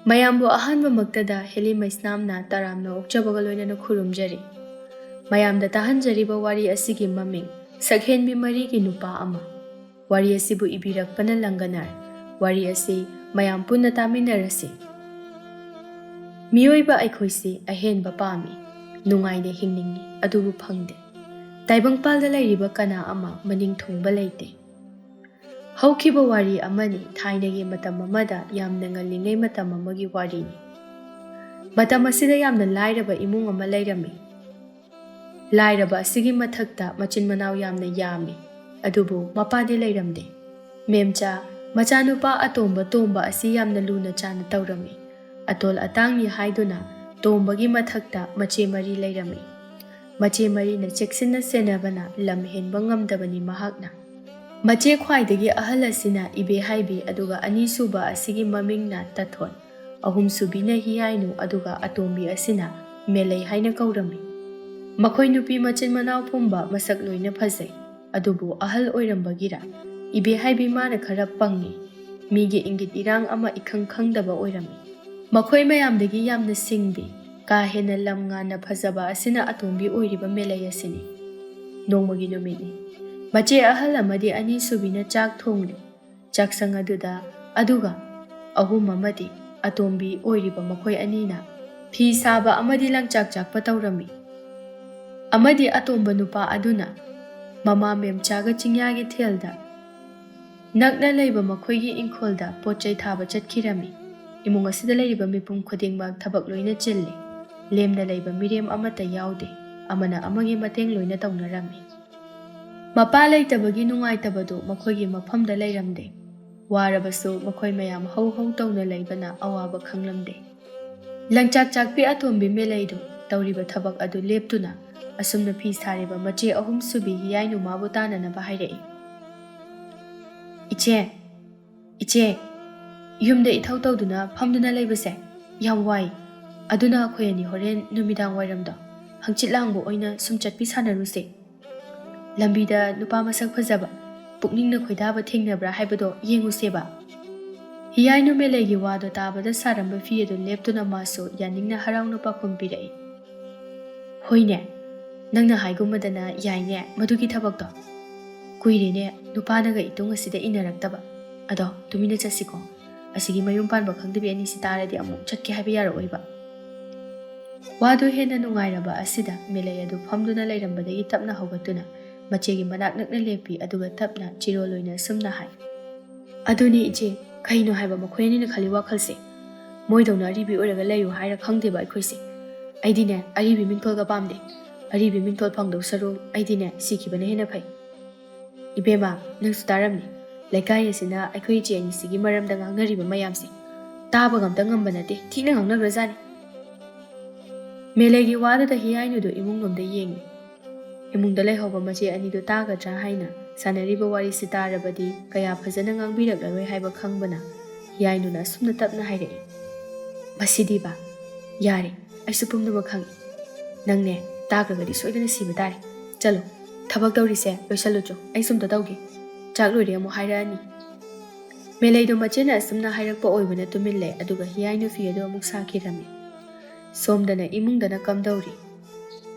ꯃꯌꯥꯝꯕꯨ ꯑꯍꯥꯟꯕꯃꯛꯇꯗ ꯍꯦꯂꯤꯃꯩꯁꯅꯥꯝꯅ ꯇꯔꯥꯝꯅ ꯑꯣꯛꯆꯕꯒ ꯂꯣꯏꯅꯅ ꯈꯨꯔꯨꯝꯖꯔꯤ꯫ ꯃꯌꯥꯝꯗ ꯇꯥꯍꯟꯖꯔꯤꯕ ꯋꯥꯔꯤ ꯑꯁꯤꯒꯤ ꯃꯃꯤꯡ ꯁꯛꯍꯦꯟꯕꯤ ꯃꯔꯤꯒꯤ ꯅꯨꯄꯥ ꯑꯃ꯫ ꯋꯥꯔꯤ ꯑꯁꯤꯕꯨ ꯏꯕꯤꯔꯛꯄꯅ ꯂꯪꯒꯅꯔ꯫ ꯋꯥꯔꯤ ꯑꯁꯤ ꯃꯌꯥꯝ ꯄꯨꯟꯅ ꯇꯥꯃꯤꯟꯅꯔꯁꯤ꯫ ꯃꯤꯑꯣꯏꯕ ꯑꯩꯈꯣꯏꯁꯤ ꯑꯍꯦꯟꯕ ꯄꯥꯝꯃꯤ, ꯅꯨꯡꯉꯥꯏꯅ ꯍꯤꯡꯅꯤꯡꯉꯤ, ꯑꯗꯨꯕꯨ ꯐꯪꯗꯦ꯫ ꯇꯥꯏꯕꯪꯄꯥꯜꯗ ꯂꯩꯔꯤꯕ ꯀꯅꯥ ꯑꯃ ꯃꯅꯤꯡ ꯊꯨꯡꯕ ꯂꯩꯇꯦ꯫ ꯍꯧꯈꯤꯕ ꯋꯥꯔꯤ ꯑꯃꯅꯤ, ꯊꯥꯏꯅꯒꯤ ꯃꯇꯝ ꯑꯃꯗ ꯌꯥꯝꯅ ꯉꯜꯂꯤꯉꯩ ꯃꯇꯝ ꯑꯃꯒꯤ ꯋꯥꯔꯤꯅꯤ꯫ ꯃꯇꯝ ꯑꯁꯤꯗ ꯌꯥꯝꯅ ꯂꯥꯏꯔꯕ ꯏꯃꯨꯡ ꯑꯃ ꯂꯩꯔꯝꯃꯤ꯫ ಲಾಯ್ರಬ ಅಸಿಗಿ ಮಥಕ್ತ ಮಚಿನ್ ಮನಾವ್ ಯಾಮ್ನ ಯಾಮಿ ಅದುಬು ಮಪಾದಿ ಲೈರಮ್ದೆ ಮೇಮ್ಚಾ ಮಚಾನುಪಾ ಅತೋಂಬ ತೋಂಬ ಅಸಿ ಯಾಮ್ನ ಲೂನ ಚಾನ ತೌರಮಿ ಅತೋಲ್ ಅತಾಂಗಿ ಹಾಯ್ದುನ ತೋಂಬಗಿ ಮಥಕ್ತ ಮಚೆ ಮರಿ ಲೈರಮಿ ಮಚೆ ಮರಿನ ಚೆಕ್ಸಿನ ಸೆನಬನ ಲಂ ಹೆನ್ಬ ngамದಬನಿ ಮಹಾಕ್ನ ಮಚೆ ಖ್ವಾಯ್ದಗಿ ಅಹಲ್ ಅಸಿನ ಇಬೆ ಹಾಯ್ಬಿ ಅದುಗ ಅನಿಸುಬ ಅಸಿಗಿ ಮಮಿಂಗ್ನ ತಥೋನ್ ಅಹುಂ ಸುಬಿನ ಹಿಯಾಯ್ನು ಅದುಗ ಅತೋಂಬಿ ಅಸಿನ ಮೆಲೈ ಹಾಯ್ನ ಕೌರಮಿ ಮಖೋಯ್ ನುಪಿ ಮಚಿನ್ ಮನಾವ್ ಪುಂಬ ಮಸಕ್ ಲೋಯ್ನ ಫಜೈ ಅದುಬು ಅಹಲ್ ಓಯ್ರಂಬಗಿರ ಇಬೆ ಹಾಯ್ಬಿ ಮಾನ ಖರ ಪಂಗಿ ಮಿಗೆ ಇಂಗಿತ್ ಇರಾಂಗ್ ಅಮ ಇಖಂಗ್ ಖಂಗ್ದಬ ಓಯ್ರಮಿ ಮಖೋಯ್ ಮಯಾಮ್ದಗಿ ಯಾಮ್ನ ಸಿಂಗ್ಬಿ ಕಾ ಹೆನ ಲಂ ngana ಫಜಬ ಅಸಿನ ಅತೋಂಬಿ ಓಯ್ರಿಬ ಮೆಲೈ ಅಸಿನಿ ನೋಂಮಗಿ ನುಮಿನಿ ಮಚೆ ಅಹಲ್ ಅಮದಿ ಅನಿ ಸುಬಿನ ಚಾಕ್ ಥೋಂಗ್ಲಿ ಚಾಕ್ಸಂಗ್ ಅದುಗ ಅಹುಂ ಅಮದಿ ಅತೋಂಬಿ ಓಯ್ರಿಬ ಮಖೋಯ್ ಅನಿನ ಫಿ ಸಾಬ ಅಮದಿ ಲಂಗ್ ಚಾಕ್ ಚಾಕ್ಪ ತೌರಮಿ ಅಮದಿ ಅತೋಂಬ ನುಪಾ ಅದುನ ಮಮಾ ಮೇಮ್ಚಾಗ ಚಿಂಗ್ಯಾಗಿ ಥೇಲ್ದ ನಗ್ನ ಲೈಬ ಮಖೋಯ್ಗಿ ಇಂಖೋಲ್ದ ಪೋಚೈ ಥಾಬ ಚಟ್ಖಿರಮಿ ಇಮುಂಗ್ ಅಸಿದ ಲೈರಿಬ ಮಿಪುಂ ಖುದಿಂಗ್ಮಾಗ್ ಥಬಕ್ ಲೋಯ್ನ ಚಿಲ್ಲಿ ಲೇಮ್ನ ಲೈಬ ಮಿರೇಮ್ ಅಮತ ಯಾವ್ದೆ ಅಮನ ಅಮಗೆ ಮತೆಂಗ್ ಲೋಯ್ನ ತೌನರಮಿ ಮಪಾ ಲೈತಬಗಿ ನುಂಗಾಯ್ತಬದು ಮಖೋಯ್ಗಿ ಮಫಮ್ದ ಲೈರಮ್ದೆ ವಾರಬಸು ಮಖೋಯ್ ಮಯಾಮ್ ಹೌ ಹೌ ತೌನ ಲೈಬನ ಅವಾಬ ಖಂಗ್ಲಮ್ದೆ ಲಂಚಾಕ್ ಚಾಕ್ಪಿ ಅತೋಂಬಿ ಮೇಲೈದು ತೌರಿಬ ಥಬಕ್ ಅದು ಲೇಪ್ತುನ ಅಸುಮ್ನ ಫಿ ಸಾರಿಬ ಮಚೆ ಅಹುಂ ಸುಬಿ ಹಿಯಾಯ್ನು ಮಾಬು ತಾನನಬ ಹಾಯ್ರೈ ಇಚೆ ಯುಮ್ದ ಇಥೌ ತೌದುನ ಫಮ್ದುನ ಲೈಬಸೆ ಯಾಮ್ ವಾಯ್ ಅದುನ ಅಖೋಯನಿ ಹೊರೇನ್ ನುಮಿದಾಂಗ್ ವೈರಮ್ದ ಹಂಚಿತ್ ಲಾಂಗ್ಬು ಓಯ್ನ ಸುಮ್ ಚಟ್ಪಿ ಸಾನರುಸೆ ಲಂಬಿದ ನುಪಾ ಮಸಕ್ ಫಜಬ ಪುಕ್ನಿಂಗ್ನ ಖೊಯ್ದಾಬ ಥೇಂಗ್ನಬ್ರಾ ಹಾಯ್ಬದೋ ಯೇಂಗುಸೆಬ ಹಿಯಾಯ್ನು ಮೇಲೈಗಿ ವಾದೋ ತಾಬದ ಸಾರಂಬ ಫಿ ಅದು ಲೇಪ್ತುನ ಮಾಸು ಯಾನಿಂಗ್ನ ಹರಾವ್ನ ಪಾಖುಂ ಪಿರೈ ಹೋಯ್ನೆ ꯅꯪꯅ ꯍꯥꯏꯒꯨꯝꯕꯗꯅ ꯌꯥꯏꯅꯦ ꯃꯗꯨꯒꯤ ꯊꯕꯛꯇꯣ ꯀꯨꯏꯔꯦꯅꯦ ꯅꯨꯄꯥꯅꯒ ꯏꯇꯨꯡ ꯑꯁꯤꯗ ꯏꯟꯅꯔꯛꯇꯕ ꯑꯗꯣ ꯇꯨꯃꯤꯟꯅ ꯆꯠꯁꯤꯀꯣ ꯑꯁꯤꯒꯤ ꯃꯌꯨꯝ ꯄꯥꯟꯕ ꯈꯪꯗꯕꯤ ꯑꯅꯤꯁꯤ ꯇꯥꯔꯗꯤ ꯑꯃꯨꯛ ꯆꯠꯀꯦ ꯍꯥꯏꯕ ꯌꯥꯔꯛꯑꯣꯏꯕ ꯋꯥꯗꯨ ꯍꯦꯟꯅ ꯅꯨꯡꯉꯥꯏꯔꯕ ꯑꯁꯤꯗ ꯃꯤꯂꯩ ꯑꯗꯨ ꯐꯝꯗꯨꯅ ꯂꯩꯔꯝꯕꯗꯒꯤ ꯇꯞꯅ ꯍꯧꯒꯠꯇꯨꯅ ꯃꯆꯦꯒꯤ ꯃꯅꯥꯛ ꯅꯛꯅ ꯂꯦꯞꯄꯤ ꯑꯗꯨꯒ ꯇꯞꯅ ꯆꯤꯔꯣꯜ ꯑꯣꯏꯅ ꯁꯨꯝꯅ ꯍꯥꯏ ꯑꯗꯨꯅꯤ ꯏꯆꯦ ꯀꯩꯅꯣ ꯍꯥꯏꯕ ꯃꯈꯣꯏ ꯑꯅꯤꯅ ꯈꯜꯂꯤ ꯋꯥꯈꯜꯁꯦ ꯃꯣꯏꯗꯧꯅ ꯑꯔꯤꯕꯤ ꯑꯣꯏꯔꯒ ꯂꯩꯌꯨ ꯍꯥꯏꯔ ꯈꯪꯗꯦꯕ ꯑꯩꯈꯣꯏꯁꯦ ꯑꯩꯗꯤꯅꯦ ꯑꯔꯤꯕꯤ ꯃꯤꯡꯊꯣꯜꯒ ꯄꯥꯝꯗꯦ ꯑꯔꯤꯕꯤ ꯃꯤꯡꯊꯣꯜ ꯐꯪꯗꯧ ꯁꯔꯨꯛ ꯑꯩꯗꯤꯅꯦ ꯁꯤꯈꯤꯕꯅ ꯍꯦꯟꯅ ꯐꯩ 이베마 ꯅꯪꯁꯨ ꯇꯥꯔꯝꯅꯤ ꯂꯩꯀꯥꯏ ꯑꯁꯤꯅ ꯑꯩꯈꯣꯏ ꯏꯆꯦ ꯑꯅꯤꯁꯤꯒꯤ ꯃꯔꯝꯗ ꯉꯥꯡꯅꯔꯤꯕ ꯃꯌꯥꯝꯁꯦ ꯇꯥꯕꯒ ꯑꯝꯇ ꯉꯝꯕ ꯅꯠꯇꯦ ꯊꯤꯅ ꯉꯥꯡꯅꯈ꯭ꯔꯖꯥꯠꯅꯤ ꯃꯦꯂꯩꯒꯤ ꯋꯥꯗꯨꯗ ꯍꯤꯌꯥꯏꯅꯨꯗꯨ ꯏꯃꯨꯡꯂꯣꯝꯗ ꯌꯦꯡꯉꯤ ꯏꯃꯨꯡꯗ ꯂꯩꯍꯧꯕ ꯃꯆꯦ ꯑꯅꯤꯗꯨ ꯇꯥꯒꯗ꯭ꯔꯥ ꯍꯥꯏꯅ ꯁꯥꯟꯅꯔꯤꯕ ꯋꯥꯔꯤꯁꯤ ꯇꯥꯔꯕꯗꯤ ꯀꯌꯥ ꯐꯖꯅ ꯉꯥꯡꯕꯤꯔꯛꯂꯔꯣꯏ ꯍꯥꯏꯕ ꯈꯪꯕꯅ ꯍꯤꯌꯥꯏꯅꯨꯅ ꯑꯁꯨꯝꯅ ꯇꯞꯅ ꯍꯥꯏꯔꯛꯏ ꯃꯁꯤꯗꯤꯕ ꯌꯥꯔꯦ ꯑꯩꯁꯨ ꯄꯨꯝꯅꯃꯛ ꯈꯪꯏ ꯅꯪꯅꯦ ꯇꯥꯈ꯭ꯔꯒꯗꯤ ꯁꯣꯏꯗꯅ ꯁꯤꯕ ꯇꯥꯔꯦ ꯆꯠꯂꯣ ꯊꯕꯛ ꯇꯧꯔꯤꯁꯦ ꯂꯣꯏꯁꯜꯂꯨꯆꯣ ꯑꯩ ꯁꯨꯝꯇ ꯇꯧꯒꯦ ꯆꯥꯛ ꯂꯣꯏꯔꯦ ꯑꯃꯨꯛ ꯍꯥꯏꯔꯛꯑꯅꯤ ꯃꯦꯂꯩꯗꯣ ꯃꯆꯦꯅ ꯑꯁꯨꯝꯅ ꯍꯥꯏꯔꯛꯄ ꯑꯣꯏꯕꯅ ꯇꯨꯃꯤꯟꯂꯦ ꯑꯗꯨꯒ ꯍꯤꯌꯥꯏꯅꯨ ꯐꯤ ꯑꯗꯨ ꯑꯃꯨꯛ ꯁꯥꯈꯤꯔꯝꯃꯤ ꯁꯣꯝꯗꯅ ꯏꯃꯨꯡꯗꯅ ꯀꯝꯗꯧꯔꯤ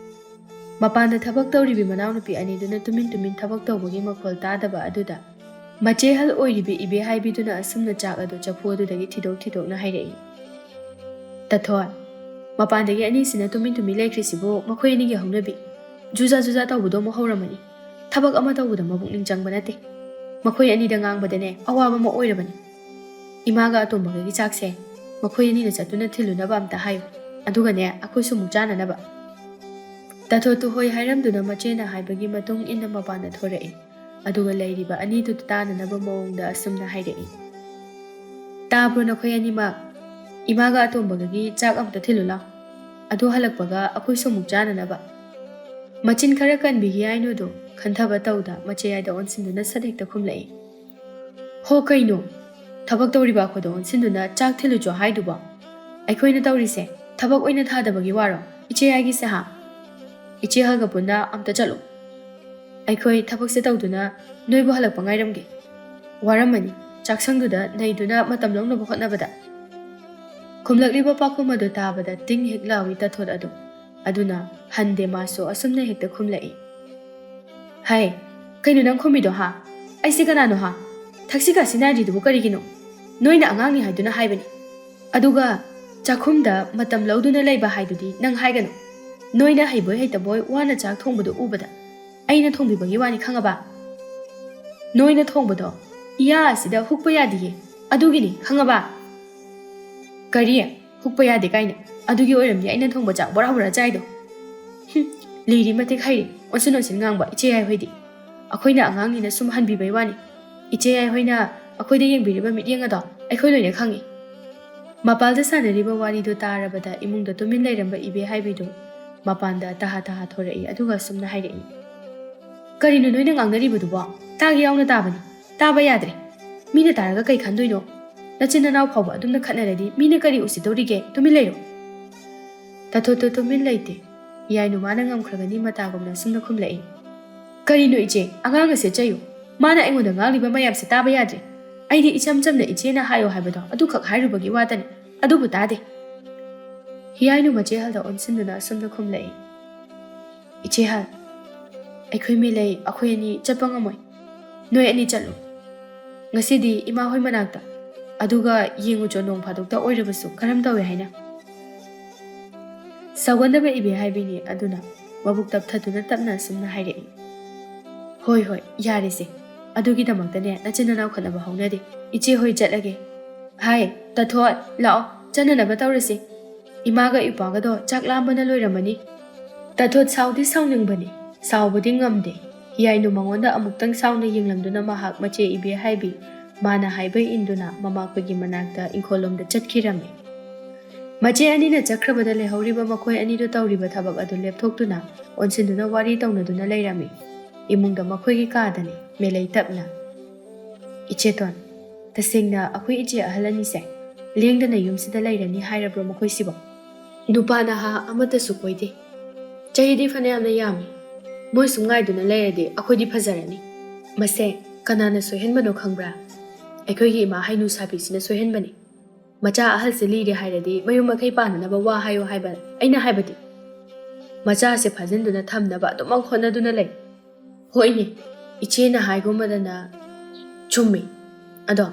ꯃꯄꯥꯟꯗ ꯊꯕꯛ ꯇꯧꯔꯤꯕꯤ ꯃꯅꯥꯎꯅꯨꯄꯤ ꯑꯅꯤꯗꯨꯅ ꯇꯨꯃꯤꯟ ꯇꯨꯃꯤꯟ ꯊꯕꯛ ꯇꯧꯕꯒꯤ ꯃꯈꯣꯜ ꯇꯥꯗꯕ ꯑꯗꯨꯗ ꯃꯆꯦ ꯍꯜ ꯑꯣꯏꯔꯤꯕꯤ ꯏꯕꯦ ꯍꯥꯏꯕꯤꯗꯨꯅ ꯑꯁꯨꯝꯅ ꯆꯥꯛ ꯑꯗꯨ ꯆꯐꯨ ꯑꯗꯨꯗꯒꯤ ꯊꯤꯗꯣꯛꯅ ꯍꯥꯏꯔꯛꯏ ꯇꯊꯣꯏ ꯃꯄꯥꯟꯗꯒꯤ ꯑꯅꯤꯁꯤꯅ ꯇꯨꯃꯤꯟ ꯇꯨꯃꯤꯟ ꯂꯩꯈ꯭ꯔꯤꯁꯤꯕꯨ ꯃꯈꯣꯏ ꯑꯅꯤꯒꯤ ꯍꯧꯅꯕꯤ ꯖꯨꯖꯥ ꯖꯨꯖꯥ ꯇꯧꯕꯗꯣ ꯑꯃꯨꯛ ꯍꯧꯔꯝꯃꯅꯤ ꯊꯕꯛ ꯑꯃ ꯇꯧꯕꯗ ꯃꯕꯨꯛꯅꯤꯡ ꯆꯪꯕ ꯅꯠꯇꯦ ꯃꯈꯣꯏ ꯑꯅꯤꯗ ꯉꯥꯡꯕꯗꯅꯦ ꯑꯋꯥꯕ ꯑꯃ ꯑꯣꯏꯔꯕꯅꯤ ꯏꯃꯥꯒ ꯑꯇꯣꯝꯕꯒꯒꯤ ꯆꯥꯛꯁꯦ ꯃꯈꯣꯏ ꯑꯅꯤꯅ ꯆꯠꯇꯨꯅ ꯊꯤꯜꯂꯨꯅꯕ ꯑꯝꯇ ꯍꯥꯏꯌꯨ ꯑꯗꯨꯒꯅꯦ ꯑꯩꯈꯣꯏꯁꯨ ꯑꯃꯨꯛ ꯆꯥꯅꯅꯕ ꯇꯊꯣꯠꯇꯨ ꯍꯣꯏ ꯍꯥꯏꯔꯝꯗꯨꯅ ꯃꯆꯦꯅ ꯍꯥꯏꯕꯒꯤ ꯃꯇꯨꯡ ꯏꯟꯅ ꯃꯄꯥꯟꯗ ꯊꯣꯔꯛꯏ ꯑꯗꯨꯒ ꯂꯩꯔꯤꯕ ꯑꯅꯤꯗꯨ ꯇꯥꯅꯅꯕ ꯃꯑꯣꯡꯗ ꯑꯁꯨꯝꯅ ꯍꯥꯏꯔꯛꯏ ꯇꯥꯕ꯭ꯔꯣ ꯅꯈꯣꯏ ꯑꯅꯤꯃꯛ ꯏꯃꯥꯒ ꯑꯇꯣꯝꯕꯒꯒꯤ ꯆꯥꯛ ꯑꯝꯇ ꯊꯤꯜꯂꯨ ꯂꯥꯎ ꯑꯗꯨ ꯍꯜꯂꯛꯄꯒ ꯑꯩꯈꯣꯏꯁꯨ ꯑꯃꯨꯛ ꯆꯥꯅꯅꯕ ꯃꯆꯤꯟ ꯈꯔ ꯀꯟꯕꯤ ꯍꯤꯌꯥꯏꯅꯨꯗꯨ ꯈꯟꯊꯕ ꯇꯧꯗ ꯃꯆꯦꯌꯥꯏꯗ ꯑꯣꯟꯁꯤꯟꯗꯨꯅ ꯁꯠ ꯍꯦꯛꯇ ꯈꯨꯝꯂꯛꯏ ꯍꯣ ꯀꯩꯅꯣ ꯊꯕꯛ ꯇꯧꯔꯤꯕ ꯑꯩꯈꯣꯏꯗ ꯑꯣꯟꯁꯤꯟꯗꯨꯅ ꯆꯥꯛ ꯊꯤꯜꯂꯨꯆꯣ ꯍꯥꯏꯗꯨꯕꯣ ꯑꯩꯈꯣꯏꯅ ꯇꯧꯔꯤꯁꯦ ꯊꯕꯛ ꯑꯣꯏꯅ ꯊꯥꯗꯕꯒꯤ ꯋꯥꯔꯣ ꯏꯆꯦꯌꯥꯏꯒꯤꯁꯦ ꯍꯥ ꯏꯆꯦ ꯍꯜꯒ ꯄꯨꯟꯅ ꯑꯝꯇ ꯆꯠꯂꯨ ꯑꯩꯈꯣꯏ ꯊꯕꯛꯁꯦ ꯇꯧꯗꯨꯅ ꯅꯣꯏꯕꯨ ꯍꯜꯂꯛꯄ ꯉꯥꯏꯔꯝꯒꯦ ꯋꯥꯔꯝꯃꯅꯤ ꯆꯥꯛꯁꯪꯗꯨꯗ ꯅꯩꯗꯨꯅ ꯃꯇꯝ ꯂꯧꯅꯕ ꯍꯣꯠꯅꯕꯗ ꯈꯨꯝꯂꯛꯂꯤꯕ ꯄꯥꯎꯈꯨꯝ ꯑꯗꯨ ꯇꯥꯕꯗ ꯇꯤꯡ ꯍꯦꯛ ꯂꯥꯎꯏ ꯇꯥꯊꯣꯠ ꯑꯗꯨ ꯑꯗꯨꯅ ꯍꯟꯗꯦ ꯃꯥꯁꯨ ꯑꯁꯨꯝꯅ ꯍꯦꯛꯇ ꯈꯨꯝꯂꯛꯏ ꯍꯥꯏ ꯀꯩꯅꯣ ꯅꯪ ꯈꯨꯝꯃꯤꯗꯣ ꯍꯥ ꯑꯩꯁꯦ ꯀꯅꯥꯅꯣ ꯍꯥ ꯊꯛꯁꯤ ꯈꯥꯁꯤ ꯅꯥꯏꯗ꯭ꯔꯤꯗꯨꯕꯨ ꯀꯔꯤꯒꯤꯅꯣ ꯅꯣꯏꯅ ꯑꯉꯥꯡꯅꯤ ꯍꯥꯏꯗꯨꯅ ꯍꯥꯏꯕꯅꯤ ꯑꯗꯨꯒ ꯆꯥꯛꯈꯨꯝꯗ ꯃꯇꯝ ꯂꯧꯗꯨꯅ ꯂꯩꯕ ꯍꯥꯏꯗꯨꯗꯤ ꯅꯪ ꯍꯥꯏꯒꯅꯨ ꯅꯣꯏꯅ ꯍꯩꯕꯣꯏ ꯍꯩꯇꯕꯣꯏ ꯋꯥꯅ ꯆꯥꯛ ꯊꯣꯡꯕꯗꯨ ꯎꯕꯗ ꯑꯩꯅ ꯊꯣꯡꯕꯤꯕꯒꯤ ꯋꯥꯅꯤ ꯈꯪꯉꯕ ꯅꯣꯏꯅ ꯊꯣꯡꯕꯗꯣ ꯏꯌꯥ ꯑꯁꯤꯗ ꯍꯨꯛꯄ ꯌꯥꯗꯤꯌꯦ ꯑꯗꯨꯒꯤꯅꯤ ꯈꯪꯉꯕ ꯀꯔꯤ ꯍꯨꯛꯄ ꯌꯥꯗꯦ ꯀꯥꯏꯅ ꯑꯗꯨꯒꯤ ꯑꯣꯏꯔꯝꯅꯤ ꯑꯩꯅ ꯊꯣꯡꯕ ꯆꯥꯛ ꯕꯣꯔꯥ ꯕꯣꯔꯥ ꯆꯥꯏꯗꯣ ꯂꯤꯔꯤ ꯃꯇꯤꯛ ꯍꯩꯔꯤ ꯑꯣꯟꯁꯤꯟ ꯑꯣꯟꯁꯤꯟ ꯉꯥꯡꯕ ꯏꯆꯦ ꯌꯥꯏ ꯍꯣꯏꯗꯤ ꯑꯩꯈꯣꯏꯅ ꯑꯉꯥꯡꯅꯤꯅ ꯁꯨꯝ ꯍꯟꯕꯤꯕꯩ ꯋꯥꯅꯤ ꯏꯆꯦ ꯌꯥꯏ ꯍꯣꯏꯅ ꯑꯩꯈꯣꯏꯗ ꯌꯦꯡꯕꯤꯔꯤꯕ ꯃꯤꯠꯌꯦꯡ ꯑꯗꯣ ꯑꯩꯈꯣꯏ ꯂꯣꯏꯅ ꯈꯪꯉꯤ ꯃꯄꯥꯜꯗ ꯁꯥꯟꯅꯔꯤꯕ ꯋꯥꯔꯤꯗꯨ ꯇꯥꯔꯕꯗ ꯏꯃꯨꯡꯗ ꯇꯨꯃꯤꯟ ꯂꯩꯔꯝꯕ ꯏꯕꯦ ꯍꯥꯏꯕꯤꯗꯨ ꯃꯄꯥꯟꯗ ꯇꯍꯥ ꯇꯍꯥ ꯊꯣꯔꯛꯏ ꯑꯗꯨꯒ ꯑꯁꯨꯝꯅ ꯍꯥꯏꯔꯛꯏ ꯀꯔꯤꯅꯣ ꯅꯣꯏꯅ ꯉꯥꯡꯅꯔꯤꯕꯗꯨꯕꯣ ꯇꯥꯒꯦ ꯌꯥꯎꯅ ꯇꯥꯕꯅꯤ ꯇꯥꯕ ꯌꯥꯗ꯭ꯔꯦ ꯃꯤꯅ ꯇꯥꯔꯒ ꯀꯩ ꯈꯟꯗꯣꯏꯅꯣ ꯅꯆꯤꯟ ꯅꯅꯥꯎ ꯐꯥꯎꯕ ꯑꯗꯨꯝꯅ ꯈꯠꯅꯔꯗꯤ ꯃꯤꯅ ꯀꯔꯤ ꯎꯁꯤꯠꯇꯧꯔꯤꯒꯦ ꯇꯨꯃꯤꯟ ꯂꯩꯔꯣ ꯇꯥꯊꯣꯠꯇꯨ ꯇꯨꯃꯤꯟ ꯂꯩꯇꯦ ꯌꯥꯏꯅꯨ ꯃꯥꯅ ꯉꯝꯈ꯭ꯔꯒꯅꯤ ꯃꯇꯥꯒꯨꯝꯅ ꯑꯁꯨꯝꯅ ꯈꯨꯝꯂꯛꯏ ꯀꯔꯤꯅꯣ ꯏꯆꯦ ꯑꯉꯥꯡ ꯑꯁꯦ ꯆꯩꯌꯨ ꯃꯥꯅ ꯑꯩꯉꯣꯟꯗ ꯉꯥꯡꯂꯤꯕ ꯃꯌꯥꯝꯁꯦ ꯇꯥꯕ ꯌꯥꯗ꯭ꯔꯦ ꯑꯩꯗꯤ ꯏꯆꯝ ꯆꯝꯅ ꯏꯆꯦꯅ ꯍꯥꯏꯌꯣ ꯍꯥꯏꯕꯗꯣ ꯑꯗꯨꯈꯛ ꯍꯥꯏꯔꯨꯕꯒꯤ ꯋꯥꯇꯅꯤ ꯑꯗꯨꯕꯨ ꯇꯥꯗꯦ ꯍꯤꯌꯥꯏꯅꯨ ꯃꯆꯦꯍꯜꯗ ꯑꯣꯟꯁꯤꯟꯗꯨꯅ ꯑꯁꯨꯝꯅ ꯈꯨꯝꯂꯛꯏ ꯏꯆꯦꯍꯜ ꯑꯩꯈꯣꯏ ꯃꯤꯂꯩ ꯑꯩꯈꯣꯏ ꯑꯅꯤ ꯆꯠꯄ ꯉꯝꯃꯣꯏ ꯅꯣꯏ ꯑꯅꯤ ꯆꯠꯂꯨ ꯉꯁꯤꯗꯤ ꯏꯃꯥ ꯍꯣꯏ ꯃꯅꯥꯛꯇ ꯑꯗꯨꯒ ꯌꯦꯡꯉꯨꯆꯣ ꯅꯣꯡ ꯐꯥꯗꯣꯛꯇ ꯑꯣꯏꯔꯕꯁꯨ ꯀꯔꯝ ꯇꯧꯋꯦ ꯍꯥꯏꯅ ꯁꯥꯎꯒꯟꯗꯕ ꯏꯕꯦ ꯍꯥꯏꯕꯤꯅꯤ ꯑꯗꯨꯅ ꯃꯕꯨꯛ ꯇꯞꯊꯗꯨꯅ ꯇꯞꯅ ꯑꯁꯨꯝꯅ ꯍꯥꯏꯔꯛꯏ ꯍꯣꯏ ꯍꯣꯏ ꯌꯥꯔꯦꯁꯦ ꯑꯗꯨꯒꯤꯗꯃꯛꯇꯅꯦ ꯅꯆꯤꯟ ꯅꯅꯥꯎ ꯈꯠꯅꯕ ꯍꯧꯅꯗꯦ ꯏꯆꯦ ꯍꯣꯏ ꯆꯠꯂꯒꯦ ꯍꯥꯏ ꯇꯊꯣꯠ ꯂꯥꯛꯑꯣ ꯆꯠꯅꯅꯕ ꯇꯧꯔꯁꯤ ꯏꯃꯥꯒ ꯏꯄꯥꯒꯗꯣ ꯆꯥꯛ ꯂꯥꯝꯕꯅ ꯂꯣꯏꯔꯝꯃꯅꯤ ꯇꯊꯣꯠ ꯁꯥꯎꯗꯤ ꯁꯥꯎꯅꯤꯡꯕꯅꯤ ꯁꯥꯎꯕꯗꯤ ꯉꯝꯗꯦ ꯍꯤꯌꯥꯏꯅꯨ ꯃꯉꯣꯟꯗ ꯑꯃꯨꯛꯇꯪ ꯁꯥꯎꯅ ꯌꯦꯡꯂꯝꯗꯨꯅ ꯃꯍꯥꯛ ꯃꯆꯦ ꯏꯕꯦ ꯍꯥꯏꯕꯤ ꯃꯥꯅ ꯍꯥꯏꯕ ꯏꯟꯗꯨꯅ ꯃꯃꯥꯈꯣꯏꯒꯤ ꯃꯅꯥꯛꯇ ꯏꯪꯈꯣꯜꯂꯣꯝꯗ ꯆꯠꯈꯤꯔꯝꯃꯤ ꯃꯆꯦ ꯑꯅꯤꯅ ꯆꯠꯈ꯭ꯔꯕꯗ ꯂꯩꯍꯧꯔꯤꯕ ꯃꯈꯣꯏ ꯑꯅꯤꯗꯨ ꯇꯧꯔꯤꯕ ꯊꯕꯛ ꯑꯗꯨ ꯂꯦꯞꯊꯣꯛꯇꯨꯅ ꯑꯣꯟꯁꯤꯟꯗꯨꯅ ꯋꯥꯔꯤ ꯇꯧꯅꯗꯨꯅ ꯂꯩꯔꯝꯃꯤ ꯏꯃꯨꯡꯗ ꯃꯈꯣꯏꯒꯤ ꯀꯥꯗꯅꯤ ꯃꯦꯂꯩ ꯇꯞꯅ ꯏꯆꯦꯇꯣꯟ ꯇꯁꯦꯡꯅ ꯑꯩꯈꯣꯏ ꯏꯆꯦ ꯑꯍꯜ ꯑꯅꯤꯁꯦ ꯂꯦꯡꯗꯅ ꯌꯨꯝꯁꯤꯗ ꯂꯩꯔꯅꯤ ꯍꯥꯏꯔꯕ꯭ꯔꯣ ꯃꯈꯣꯏꯁꯤꯕꯣ ꯅꯨꯄꯥ ꯅꯍꯥ ꯑꯃꯠꯇꯁꯨ ꯀꯣꯏꯗꯦ ꯆꯍꯤꯗꯤ ꯐꯅꯌꯥꯝꯅ ꯌꯥꯝꯃꯤ ꯃꯣꯏ ꯁꯨꯝ ꯉꯥꯏꯗꯨꯅ ꯂꯩꯔꯗꯤ ꯑꯩꯈꯣꯏꯗꯤ ꯐꯖꯔꯅꯤ ꯃꯁꯦ ꯀꯅꯥꯅ ꯁꯣꯏꯍꯟꯕꯅꯣ ꯈꯪꯕ꯭ꯔꯥ ꯑꯩꯈꯣꯏꯒꯤ ꯏꯃꯥ ꯍꯩꯅꯨ ꯁꯥꯕꯤꯁꯤꯅ ꯁꯣꯏꯍꯟꯕꯅꯤ ꯃꯆꯥ ꯑꯍꯜꯁꯦ ꯂꯤꯔꯦ ꯍꯥꯏꯔꯗꯤ ꯃꯌꯨꯝ ꯃꯀꯩ ꯄꯥꯟꯅꯅꯕ ꯋꯥ ꯍꯥꯏꯌꯣ ꯍꯥꯏꯕ ꯑꯩꯅ ꯍꯥꯏꯕꯗꯤ ꯃꯆꯥꯁꯦ ꯐꯥꯖꯤꯟꯗꯨꯅ ꯊꯝꯅꯕ ꯑꯗꯨꯃꯛ ꯍꯣꯠꯅꯗꯨꯅ ꯂꯩ ꯍꯣꯏꯅꯦ ꯏꯆꯦꯅ ꯍꯥꯏꯒꯨꯝꯕꯗꯅ ꯆꯨꯝꯃꯤ ꯑꯗꯣ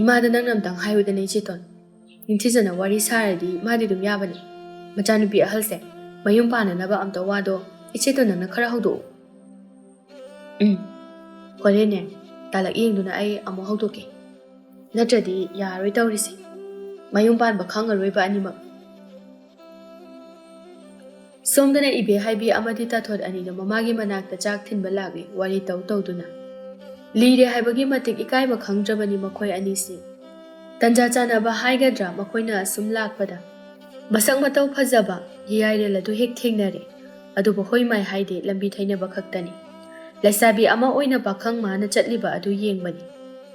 ꯏꯃꯥꯗ ꯅꯪꯅ ꯑꯝꯇꯪ ꯍꯥꯏꯌꯨꯗꯅ ꯏꯆꯦꯇꯣꯟ ꯅꯤꯡꯊꯤꯖꯅ ꯋꯥꯔꯤ ꯁꯥꯔꯗꯤ ꯃꯥꯗꯤ ꯑꯗꯨꯝ ꯌꯥꯕꯅꯤ ꯃꯆꯥꯅꯨꯄꯤ ꯑꯍꯜꯁꯦ ꯃꯌꯨꯝ ꯄꯥꯟꯅꯅꯕ ꯑꯝꯇ ꯋꯥꯗꯣ ꯏꯆꯦꯇꯣꯟ ꯅꯪꯅ ꯈꯔ ꯍꯧꯗꯣꯛꯎ ꯍꯣꯔꯦꯟꯅꯦ ꯇꯥꯂꯛ ꯌꯦꯡꯗꯨꯅ ꯑꯩ ꯑꯃꯨꯛ ꯍꯧꯗꯣꯛꯀꯦ ꯅꯠꯇ꯭ꯔꯗꯤ ꯌꯥꯔꯣꯏ ꯇꯧꯔꯤꯁꯦ ꯃꯌꯨꯝ ꯄꯥꯟꯕ ꯈꯪꯉꯔꯣꯏꯕ ꯑꯅꯤꯃꯛ ꯁꯣꯝꯗꯅ ꯏꯕꯦ ꯍꯥꯏꯕꯤ ꯑꯃꯗꯤ ꯇꯥꯊꯣꯠ ꯑꯅꯤꯗꯣ ꯃꯃꯥꯒꯤ ꯃꯅꯥꯛꯇ ꯆꯥꯛ ꯊꯤꯟꯕ ꯂꯥꯛꯂꯤ ꯋꯥꯔꯤ ꯇꯧꯗꯨꯅ ꯂꯤꯔꯦ ꯍꯥꯏꯕꯒꯤ ꯃꯇꯤꯛ ꯏꯀꯥꯏꯕ ꯈꯪꯗ꯭ꯔꯕꯅꯤ ꯃꯈꯣꯏ ꯑꯅꯤꯁꯤ ꯇꯟꯖꯥ ꯆꯥꯅꯕ ꯍꯥꯏꯒꯗ꯭ꯔꯥ ꯃꯈꯣꯏꯅ ꯑꯁꯨꯝ ꯂꯥꯛꯄꯗ ꯃꯁꯛ ꯃꯇꯧ ꯐꯖꯕ ꯍꯤꯌꯥꯏꯔꯦꯜ ꯑꯗꯨ ꯍꯦꯛ ꯊꯦꯡꯅꯔꯦ ꯑꯗꯨꯕꯨ ꯍꯣꯏ ꯃꯥꯏ ꯍꯥꯏꯗꯦ ꯂꯝꯕꯤ ꯊꯩꯅꯕ ꯈꯛꯇꯅꯤ ꯂꯩꯁꯥꯕꯤ ꯑꯃ ꯑꯣꯏꯅ ꯄꯥꯈꯪ ꯃꯥꯅ ꯆꯠꯂꯤꯕ ꯑꯗꯨ ꯌꯦꯡꯕꯅꯤ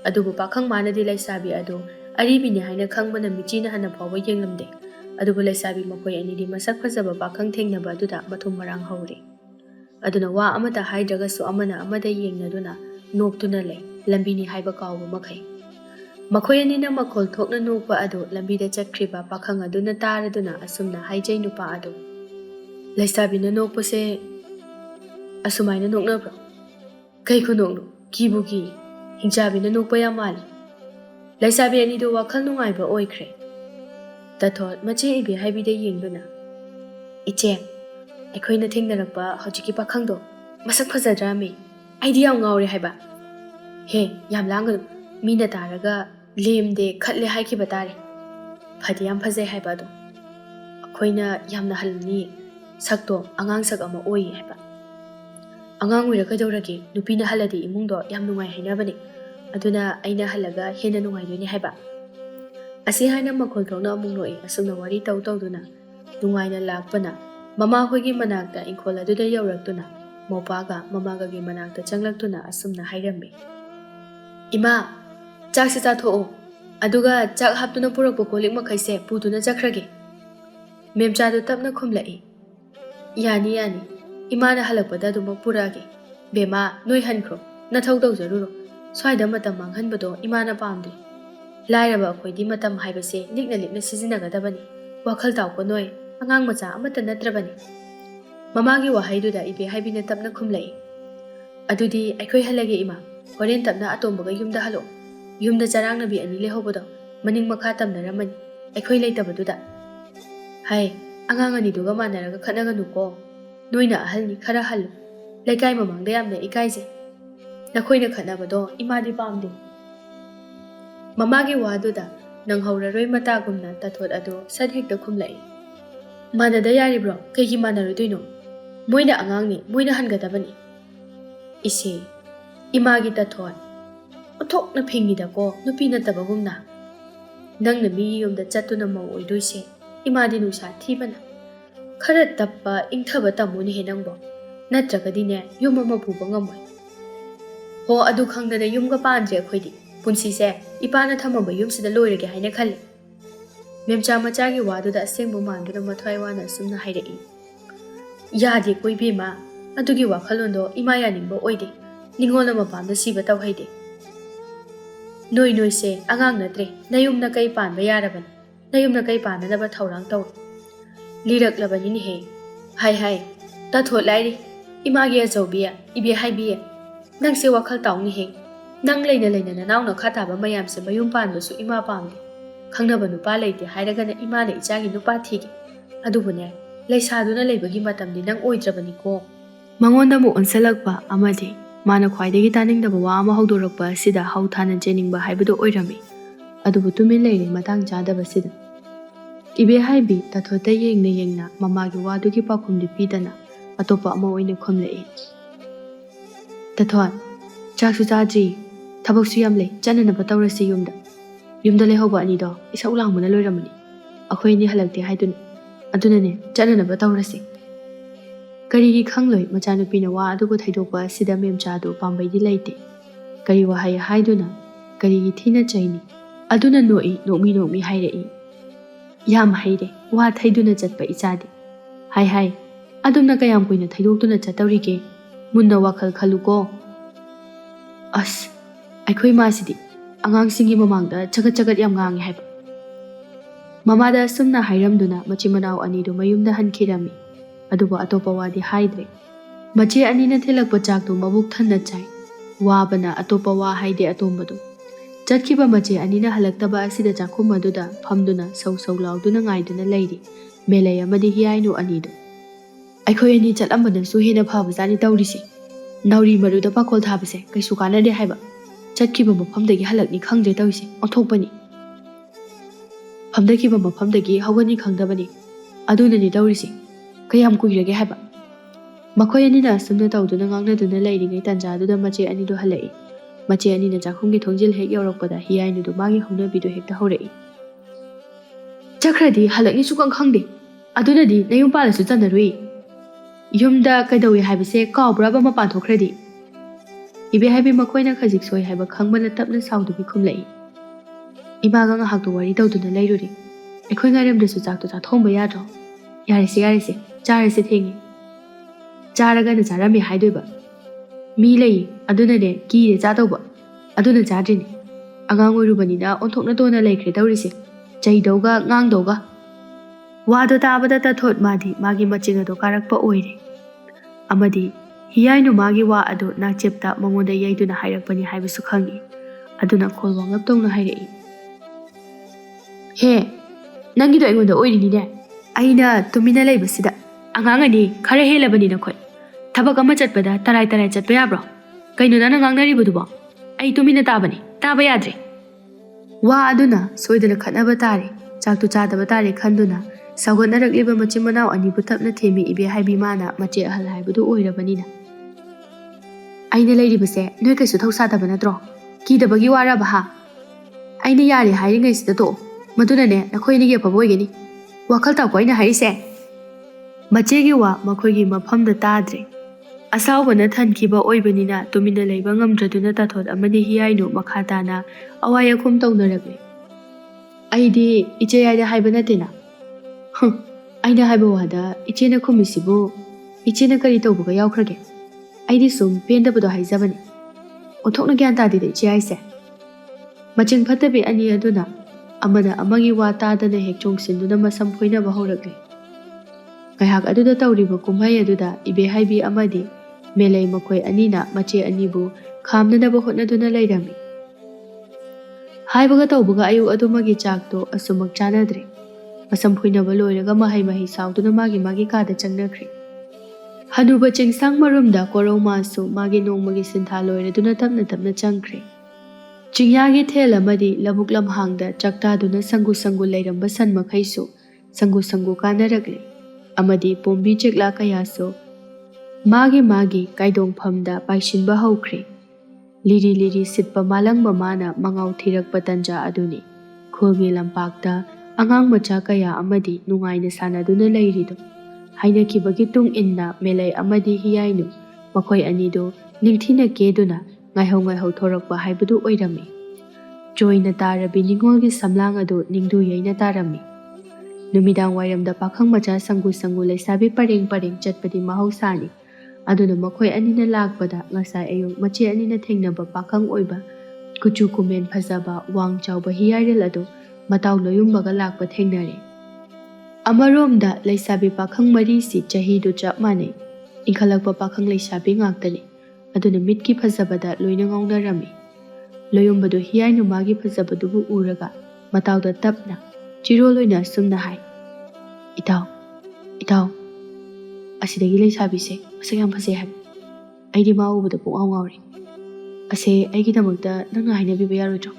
ꯑꯗꯨꯕꯨ ꯄꯥꯈꯪ ꯃꯥꯅꯗꯤ ꯂꯩꯁꯥꯕꯤ ꯑꯗꯨ ꯑꯔꯤꯕꯤꯅꯤ ꯍꯥꯏꯅ ꯈꯪꯕꯅ ꯃꯤꯆꯤꯅ ꯍꯟꯅ ꯐꯥꯎꯕ ꯌꯦꯡꯂꯝꯗꯦ ꯑꯗꯨꯕꯨ ꯂꯩꯁꯥꯕꯤ ꯃꯈꯣꯏ ꯑꯅꯤꯗꯤ ꯃꯁꯛ ꯐꯖꯕ ꯄꯥꯈꯪ ꯊꯦꯡꯅꯕ ꯑꯗꯨꯗ ꯃꯊꯨꯝ ꯃꯔꯥꯡ ꯍꯧꯔꯦ ꯑꯗꯨꯅ ꯋꯥ ꯑꯃꯇ ꯍꯥꯏꯗ꯭ꯔꯒꯁꯨ ꯑꯃꯅ ꯑꯃꯗ ꯌꯦꯡꯅꯗꯨꯅ ꯅꯣꯛꯇꯨꯅ ꯂꯩ ꯂꯝꯕꯤꯅꯤ ꯍꯥꯏꯕ ꯀꯥꯎꯕ ꯃꯈꯩ ꯃꯈꯣꯏ ꯑꯅꯤꯅ ꯃꯈꯣꯜ ꯊꯣꯛꯅ ꯅꯣꯛꯄ ꯑꯗꯨ ꯂꯝꯕꯤꯗ ꯆꯠꯈ꯭ꯔꯤꯕ ꯄꯥꯈꯪ ꯑꯗꯨꯅ ꯇꯥꯔꯗꯨꯅ ꯑꯁꯨꯝꯅ ꯍꯥꯏꯖꯩ ꯅꯨꯄꯥ ꯑꯗꯨ ꯂꯩꯁꯥꯕꯤꯅ ꯅꯣꯛꯄꯁꯦ ꯑꯁꯨꯃꯥꯏꯅ ꯅꯣꯛꯅꯕ꯭ꯔꯣ ꯀꯩ ꯈꯨꯅꯣꯛꯅꯣ ꯀꯤꯕꯨ ꯀꯤ ꯍꯤꯡꯆꯥꯕꯤꯅ ꯅꯣꯛꯄ ꯌꯥꯝ ꯃꯥꯜꯂꯤ ꯂꯩꯁꯥꯕꯤ ꯑꯅꯤꯗꯨ ꯋꯥꯈꯜ ꯅꯨꯡꯉꯥꯏꯕ ꯑꯣꯏꯈ꯭ꯔꯦ ꯇꯊꯣꯠ ꯃꯆꯦ ꯏꯕꯦ ꯍꯥꯏꯕꯤꯗ ꯌꯦꯡꯗꯨꯅ ꯏꯆꯦ ꯑꯩꯈꯣꯏꯅ ꯊꯦꯡꯅꯔꯛꯄ ꯍꯧꯖꯤꯛꯀꯤ ꯄꯥꯈꯪꯗꯣ ꯃꯁꯛ ꯐꯖꯗ꯭ꯔꯥꯃꯤ ꯑꯩꯗꯤ ꯌꯥꯝ ꯉꯥꯎꯔꯦ ꯍꯥꯏꯕ ꯍꯦ ꯌꯥꯝ ꯂꯥꯡꯒꯅꯨ ꯃꯤꯅ ꯇꯥꯔꯒ ꯂꯦꯝꯗꯦ ꯈꯠꯂꯦ ꯍꯥꯏꯈꯤꯕ ꯇꯥꯔꯦ ꯐꯗꯤ ꯌꯥꯝ ꯐꯖꯩ ꯍꯥꯏꯕ ꯑꯗꯣ ꯑꯩꯈꯣꯏꯅ ꯌꯥꯝꯅ ꯍꯜꯂꯅꯤꯌꯦ ꯁꯛꯇꯣ ꯑꯉꯥꯡ ꯁꯛ ꯑꯃ ꯑꯣꯏꯌꯦ ꯍꯥꯏꯕ ꯑꯉꯥꯡ ꯑꯣꯏꯔ ꯀꯩꯗꯧꯔꯒꯦ ꯅꯨꯄꯤꯅ ꯍꯜꯂꯗꯤ ꯏꯃꯨꯡꯗꯣ ꯌꯥꯝ ꯅꯨꯡꯉꯥꯏ ꯍꯥꯏꯅꯕꯅꯤ ꯑꯗꯨꯅ ꯑꯩꯅ ꯍꯜꯂꯒ ꯍꯦꯟꯅ ꯅꯨꯡꯉꯥꯏꯗꯣꯏꯅꯦ ꯍꯥꯏꯕ ꯑꯁꯤ ꯍꯥꯏꯅ ꯃꯈꯣꯜ ꯊꯣꯛꯅ ꯑꯃꯨꯛ ꯅꯣꯛꯏ ꯑꯁꯨꯝꯅ ꯋꯥꯔꯤ ꯇꯧꯗꯨꯅ ꯅꯨꯡꯉꯥꯏꯅ ꯂꯥꯛꯄꯅ ꯃꯃꯥꯈꯣꯏꯒꯤ ꯃꯅꯥꯛꯇ ꯏꯪꯈꯣꯜ ꯑꯗꯨꯗ ꯌꯧꯔꯛꯇꯨꯅ ꯃꯧꯄꯥꯒ ꯃꯃꯥꯒꯒꯤ ꯃꯅꯥꯛꯇ ꯆꯪꯂꯛꯇꯨꯅ ꯑꯁꯨꯝꯅ ꯍꯥꯏꯔꯝꯃꯤ ꯏꯃꯥ ꯆꯥꯛꯁꯦ ꯆꯥꯊꯣꯛꯑꯣ ꯑꯗꯨꯒ ꯆꯥꯛ ꯍꯥꯞꯇꯨꯅ ꯄꯨꯔꯛꯄ ꯀꯣꯜꯂꯤꯛ ꯃꯈꯩꯁꯦ ꯄꯨꯗꯨꯅ ꯆꯠꯈ꯭ꯔꯒꯦ ꯃꯦꯝꯆꯥꯗꯨ ꯇꯞꯅ ꯈꯨꯝꯂꯛꯏ ꯌꯥꯅꯤ ꯌꯥꯅꯤ ꯏꯃꯥꯅ ꯍꯜꯂꯛꯄꯗ ꯑꯗꯨꯃꯛ ꯄꯨꯔꯛꯑꯒꯦ ꯕꯦꯝꯃꯥ ꯅꯣꯏ ꯍꯟꯈ꯭ꯔꯣ ꯅꯊꯧ ꯇꯧꯖꯔꯨꯔꯣ ꯁ꯭ꯋꯥꯏꯗ ꯃꯇꯝ ꯃꯥꯡꯍꯟꯕꯗꯣ ꯏꯃꯥꯅ ꯄꯥꯝꯗꯦ Lairaba akhoi matam haibase likna likna sizinnagadabani. Wakhal tauko noi angang macha amata natrabani. Mamagi wahaiduda ibe haibina tapna khumlai. Adudi akhoi halage ima. Horen tapna atombaga yumda halo. Yumda charang nabi ani lehobodo. Maning makha tamnaramani. Akhoi leitabaduda. Hai, angang ani duga manaraga khanaganuko. Noina ahalni khara halu. Laikai mamangda yamna ikaise. Nakhoina khanabado imadi pamde. Mamagi waduda nang hauraroi matagumna tathot ado sadhekta khumlai. Manada yaribro kaigi manarodoino. Moina angangni moina hangadabani. Ise imagi tathot. Othok na phingida ko nupi natabagumna. Nang na mi yumda chatuna mau oidoise imadi nusa thibana. Khara tappa ingthaba tamuni henangbo. Natragadine yuma mapuba ngamoi. Ho adu khangdana yumga pandre akhoi Punsise ipana thamaba yumsida loirage haina khalle. Memcha machagi waduda asengbo manduna mathwai wana sumna hairei. Yadi koi bema adugi wakhalondo imaya ningbo oide. Ningola mapamda siba tawhaide. Noi se angang natre nayumna kai panba yaraban. Nayumna kai pananaba thaurang taw. Liraklabani ni he. Hai ta thot lairi imagi azaubiya ibe haibiya. Nang se wakhal tawni he. Nang leina nanaw na khataba mayam se mayum panbasu ima pamde. Khangnaba nupa leite hairagana imana ichagi nupa thige. Adubune leisaduna leibagi matamdi nang oidrabani ko. Mangonda mu onsalakpa amadi mana khwaidagi taningdaba wa ama haudorakpa sida hauthana jeningba haibado oirami. Adubu tumin leire matang chadaba sida. Ibe haibi tathota yengna mamagi wadugi pakhumdi pidana atopa ama oine khomlei. Tathot chaksu chaji Tabaksu yamle chananaba tawrasi yumda lehoba anido isa ulangmuna loiramani. Akhoi ni halakte haidun adunane chananaba tawrasi. Karigi khangloi machanupina wa adubu thaidokpa sida memchadu pambaidi leite. Kari wahai haiduna karigi thina chaini. Aduna nomi hairei. Yam haire wa thaiduna chatpa ichadi. Hai adumna kayam kuina thaidoktuna chatawrige munna wakhal khaluko. As Akhoi masidi angang singi mamangda chagat yam ngangi haiba. Mamada sumna hairamduna machi manau anidu mayumda hankhirami. Aduba atopa wadi haidre. Machi anina thelakpa chaktu mabuk thanna chai. Wabana atopa wa haide atombadu. Chatkiba machi anina halaktaba asida chakhumaduda phamduna sau lauduna ngaiduna leiri. Melai amadi hiyainu anidu. Akhoi ani chatambana su hena phabazani tawrisi. Nauri maruda pakol thabase kaisu kanade haiba. Chatkiba mafamdagi halakni khangdre tawise onthokpani. Famdakiba mafamdagi hawgani khangdabani. Adunani tawrisi kayam kuirage haiba. Makhoi anina sumna tawduna ngangnaduna leiringai tanjaduda mache anidu halai. Mache anina chakhumgi thongjil hek yaurakpada hiyainudu magi haunabidu hekta horei. Chakradi halakni sukang khangde. Adunadi nayum palasu chanarui. Yumda kaidawi haibase kawbraba mapan thokradi. Ibe haibi makoina khajik soi haiba khangbana tapna saudubi khumlai. Ibaga nga hakto wari tawduna leiruri. Akhoi ngairamdasu chakto chathongba yadro. Yarese charese thengi. Charaga na charami haidoiba. Mi lei aduna ne kire chatawba. Aduna chadrini. Angang oirubanina onthokna tona laikhre tawrise. Chaidauga ngangdauga. Wado tabada tathot magi machinga do karakpa oire. Amadi hiyainu magi wa ado nakchepta mangoda yaiduna hairakpani haibasu khangi. Aduna kholwa ngaptongna hairei. He, nangido aingonda oirini ne. Aina tumina leibasida. Angangani khara helabani nakhoi. Thabak ama chatpada tarai chatpa yabro. Kaino nana ngangnaribudubo. Ai tumina tabani. Taba yadre. Wa aduna soidana khatnaba tare. Chaktu chadaba tare khanduna. Sagonaragliba machimanau anibu tapna themi ibe haibi mana mache ahal haibudu oirabanina. Aina leiribase noi kaisu thausadaba natro. Kidabagi waraba ha. Aina yari hairingai sida to. Madunane nakhoinige paboigeni. Wakhal tawko aina hairise. Machegi wa makhoigi mafamda tadre. Asawbana thankiba oibanina tumina leiba ngamdraduna tathot amadi hiyainu makhatana awaya khum tawnarabe. Aidi iche yaida haiba natena. Aina haiba wada ichena khumisibu ichena kari tawbuga yawkhrage. Aidi sum pendabado haizabani. Othokna gyan tadida iche aise. ꯃꯆꯤꯡ ꯐꯠꯇꯕꯤ ꯑꯅꯤ ꯑꯗꯨꯅ ꯑꯃꯅ ꯑꯃꯒꯤ ꯋꯥ ꯇꯥꯗꯅ ꯍꯦꯛ ꯆꯣꯡꯁꯤꯟꯗꯨꯅ ꯃꯁꯝ ꯐꯣꯏꯅꯕ ꯍꯧꯔꯛꯂꯤ꯫ ꯉꯥꯏꯍꯥꯛ ꯑꯗꯨꯗ ꯇꯧꯔꯤꯕ ꯀꯨꯝꯍꯩ ꯑꯗꯨꯗ ꯏꯕꯦꯍꯥꯏꯕꯤ ꯑꯃꯗꯤ ꯃꯦꯂꯩ ꯃꯈꯣꯏ ꯑꯅꯤꯅ ꯃꯆꯦ ꯑꯅꯤꯕꯨ ꯈꯥꯝꯅꯅꯕ ꯍꯣꯠꯅꯗꯨꯅ ꯂꯩꯔꯝꯃꯤ꯫ ꯍꯥꯏꯕꯒ ꯇꯧꯕꯒ ꯑꯌꯨꯛ ꯑꯗꯨꯃꯒꯤ ꯆꯥꯛꯇꯣ ꯑꯁꯨꯃꯛ ꯆꯥꯅꯗ꯭ꯔꯦ꯫ ꯃꯁꯝ ꯐꯣꯏꯅꯕ ꯂꯣꯏꯔꯒ ꯃꯍꯩ ꯁꯥꯎꯗꯨꯅ ꯃꯥꯒꯤ ꯀꯥꯗ ꯆꯪꯅꯈ꯭ꯔꯦ꯫ ꯍꯅꯨꯕ ꯆꯤꯡꯁꯥꯡ ꯃꯔꯨꯝꯗ ꯀꯣꯔꯧꯃꯥꯁꯨ ꯃꯥꯒꯤ ꯅꯣꯡꯃꯒꯤ ꯁꯤꯟꯊꯥ ꯂꯣꯏꯔꯗꯨꯅ ꯇꯞꯅ ꯇꯞꯅ ꯆꯪꯈ꯭ꯔꯦ꯫ ꯆꯤꯡꯌꯥꯒꯤ ꯊꯦꯜ ꯑꯃꯗꯤ ꯂꯧꯕꯨꯛ ꯂꯝꯍꯥꯡꯗ ꯆꯥꯛꯇꯥꯗꯨꯅ ꯁꯪꯒꯨ ꯂꯩꯔꯝꯕ ꯁꯟ ꯃꯈꯩꯁꯨ ꯁꯪꯒꯨ ꯀꯥꯅꯔꯛꯂꯤ ꯑꯃꯗꯤ ꯄꯣꯝꯕꯤ ꯆꯦꯛꯂꯥ ꯀꯌꯥꯁꯨ ꯃꯥꯒꯤ ꯀꯥꯏꯗꯣꯡꯐꯝꯗ ꯄꯥꯏꯁꯤꯟꯕ ꯍꯧꯈ꯭ꯔꯦ꯫ ꯂꯤꯔꯤ ꯁꯤꯠꯄ ꯃꯥꯂꯪꯕ ꯃꯥꯅ ꯃꯉꯥꯎ ꯊꯤꯔꯛꯄ ꯇꯟꯖꯥ ꯑꯗꯨꯅꯤ ꯈꯨꯜꯒꯤ ꯂꯝꯄꯥꯛꯇ ꯑꯉꯥꯡ ꯃꯆꯥ ꯀꯌా ꯑꯃꯗꯤ ꯅꯨꯡꯉꯥꯏꯅ ꯁꯥꯟꯅꯗꯨꯅ ꯂꯩꯔꯤꯗꯣ꯫ ꯍꯥꯏꯅꯈꯤꯕꯒꯤ ꯇꯨꯡ ꯏꯟꯅ ꯃꯦꯂꯩ ꯑꯃꯗꯤ ꯍꯤꯌꯥꯏꯅꯨ ꯃꯈꯣꯏ ꯑꯅꯤꯗꯨ ꯅꯤꯡꯊꯤꯅ ꯀꯦꯗꯨꯅ ꯉꯥꯏꯍꯧ ꯊꯣꯔꯛꯄ ꯍꯥꯏꯕꯗꯨ ꯑꯣꯏꯔꯝꯃꯤ꯫ ꯆꯣꯏꯅ ꯇꯥꯔꯕꯤ ꯅꯤꯡꯉꯣꯜꯒꯤ ꯁꯝꯂꯥꯡ ꯑꯗꯨ ꯅꯤꯡꯗꯨ ꯌꯩꯅ ꯇꯥꯔꯝꯃꯤ꯫ ꯅꯨꯃꯤꯗꯥꯡ ꯋꯥꯏꯔꯝꯗ ꯄꯥꯈꯪ ꯃꯆꯥ ꯁꯪꯒꯨ ꯂꯩꯁꯥꯕꯤ ꯄꯔꯦꯡ ꯆꯠꯄꯗꯤ ꯃꯍꯧꯁꯥꯅꯤ꯫ ꯑꯗꯨꯅ ꯃꯈꯣꯏ ꯑꯅꯤꯅ ꯂꯥꯛꯄꯗ ꯉꯁꯥꯏ ꯑꯌꯨꯛ ꯃꯆꯦ ꯑꯅꯤꯅ ꯊꯦꯡꯅꯕ ꯄꯥꯈꯪ ꯑꯣꯏꯕ ꯀꯨꯆꯨ ꯀꯨꯃꯦꯟ ꯐꯖꯕ ꯋꯥꯡ ꯆꯥꯎꯕ ꯍꯤꯌꯥꯏꯔꯦꯜ ꯑꯗꯨ ꯃꯇꯥꯎ ꯂꯣꯌꯨꯝꯕꯒ ꯂꯥꯛꯄ ꯊꯦꯡꯅꯔꯦ꯫ ꯑꯃꯔꯣꯝꯗ ꯂꯩꯁꯥꯕꯤ パꯈꯪ ꯃꯔꯤꯁꯤ ꯆꯍꯤꯗꯨ ꯆꯞ ꯃꯥꯟꯅꯩ꯫ ꯏꯟꯈꯠꯂꯛꯄ ꯄꯥꯈꯪ ꯂꯩꯁꯥꯕꯤ ꯉꯥꯛꯇꯅꯤ꯫ ꯑꯗꯨꯅ ꯃꯤꯠꯀꯤ ꯐꯖꯕꯗ ꯂꯣꯏꯅ ꯉꯥꯎꯅꯔꯝꯃꯤ꯫ ꯂꯣꯌꯨꯝꯕꯗꯨ ꯍꯤꯌꯥꯏꯅꯨ ꯃꯥꯒꯤ ꯐꯖꯕꯗꯨꯕꯨ ꯎꯔꯒ ꯃꯇꯥꯎꯗ ꯇꯞꯅ ꯆꯤꯔꯣꯜ ꯑꯣꯏꯅ ꯑꯁꯨꯝꯅ ꯍꯥꯏ, "ꯏꯇꯥꯎ, ꯑꯁꯤꯗꯒꯤ ꯂꯩꯁꯥꯕꯤꯁꯦ ꯃꯁꯛ ꯌꯥꯝ ꯐꯖꯩ ꯍꯥꯏꯕ꯫ ꯑꯩꯗꯤ ꯃꯥ ꯎꯕꯗ ꯄꯨꯡꯉꯥꯎ ꯉꯥꯎꯔꯦ꯫ ꯑꯁꯦ ꯑꯩꯒꯤꯗꯃꯛꯇ ꯅꯪꯅ ꯍꯥꯏꯅꯕꯤꯕ ꯌꯥꯔꯣꯏꯗ꯭ꯔꯣ?"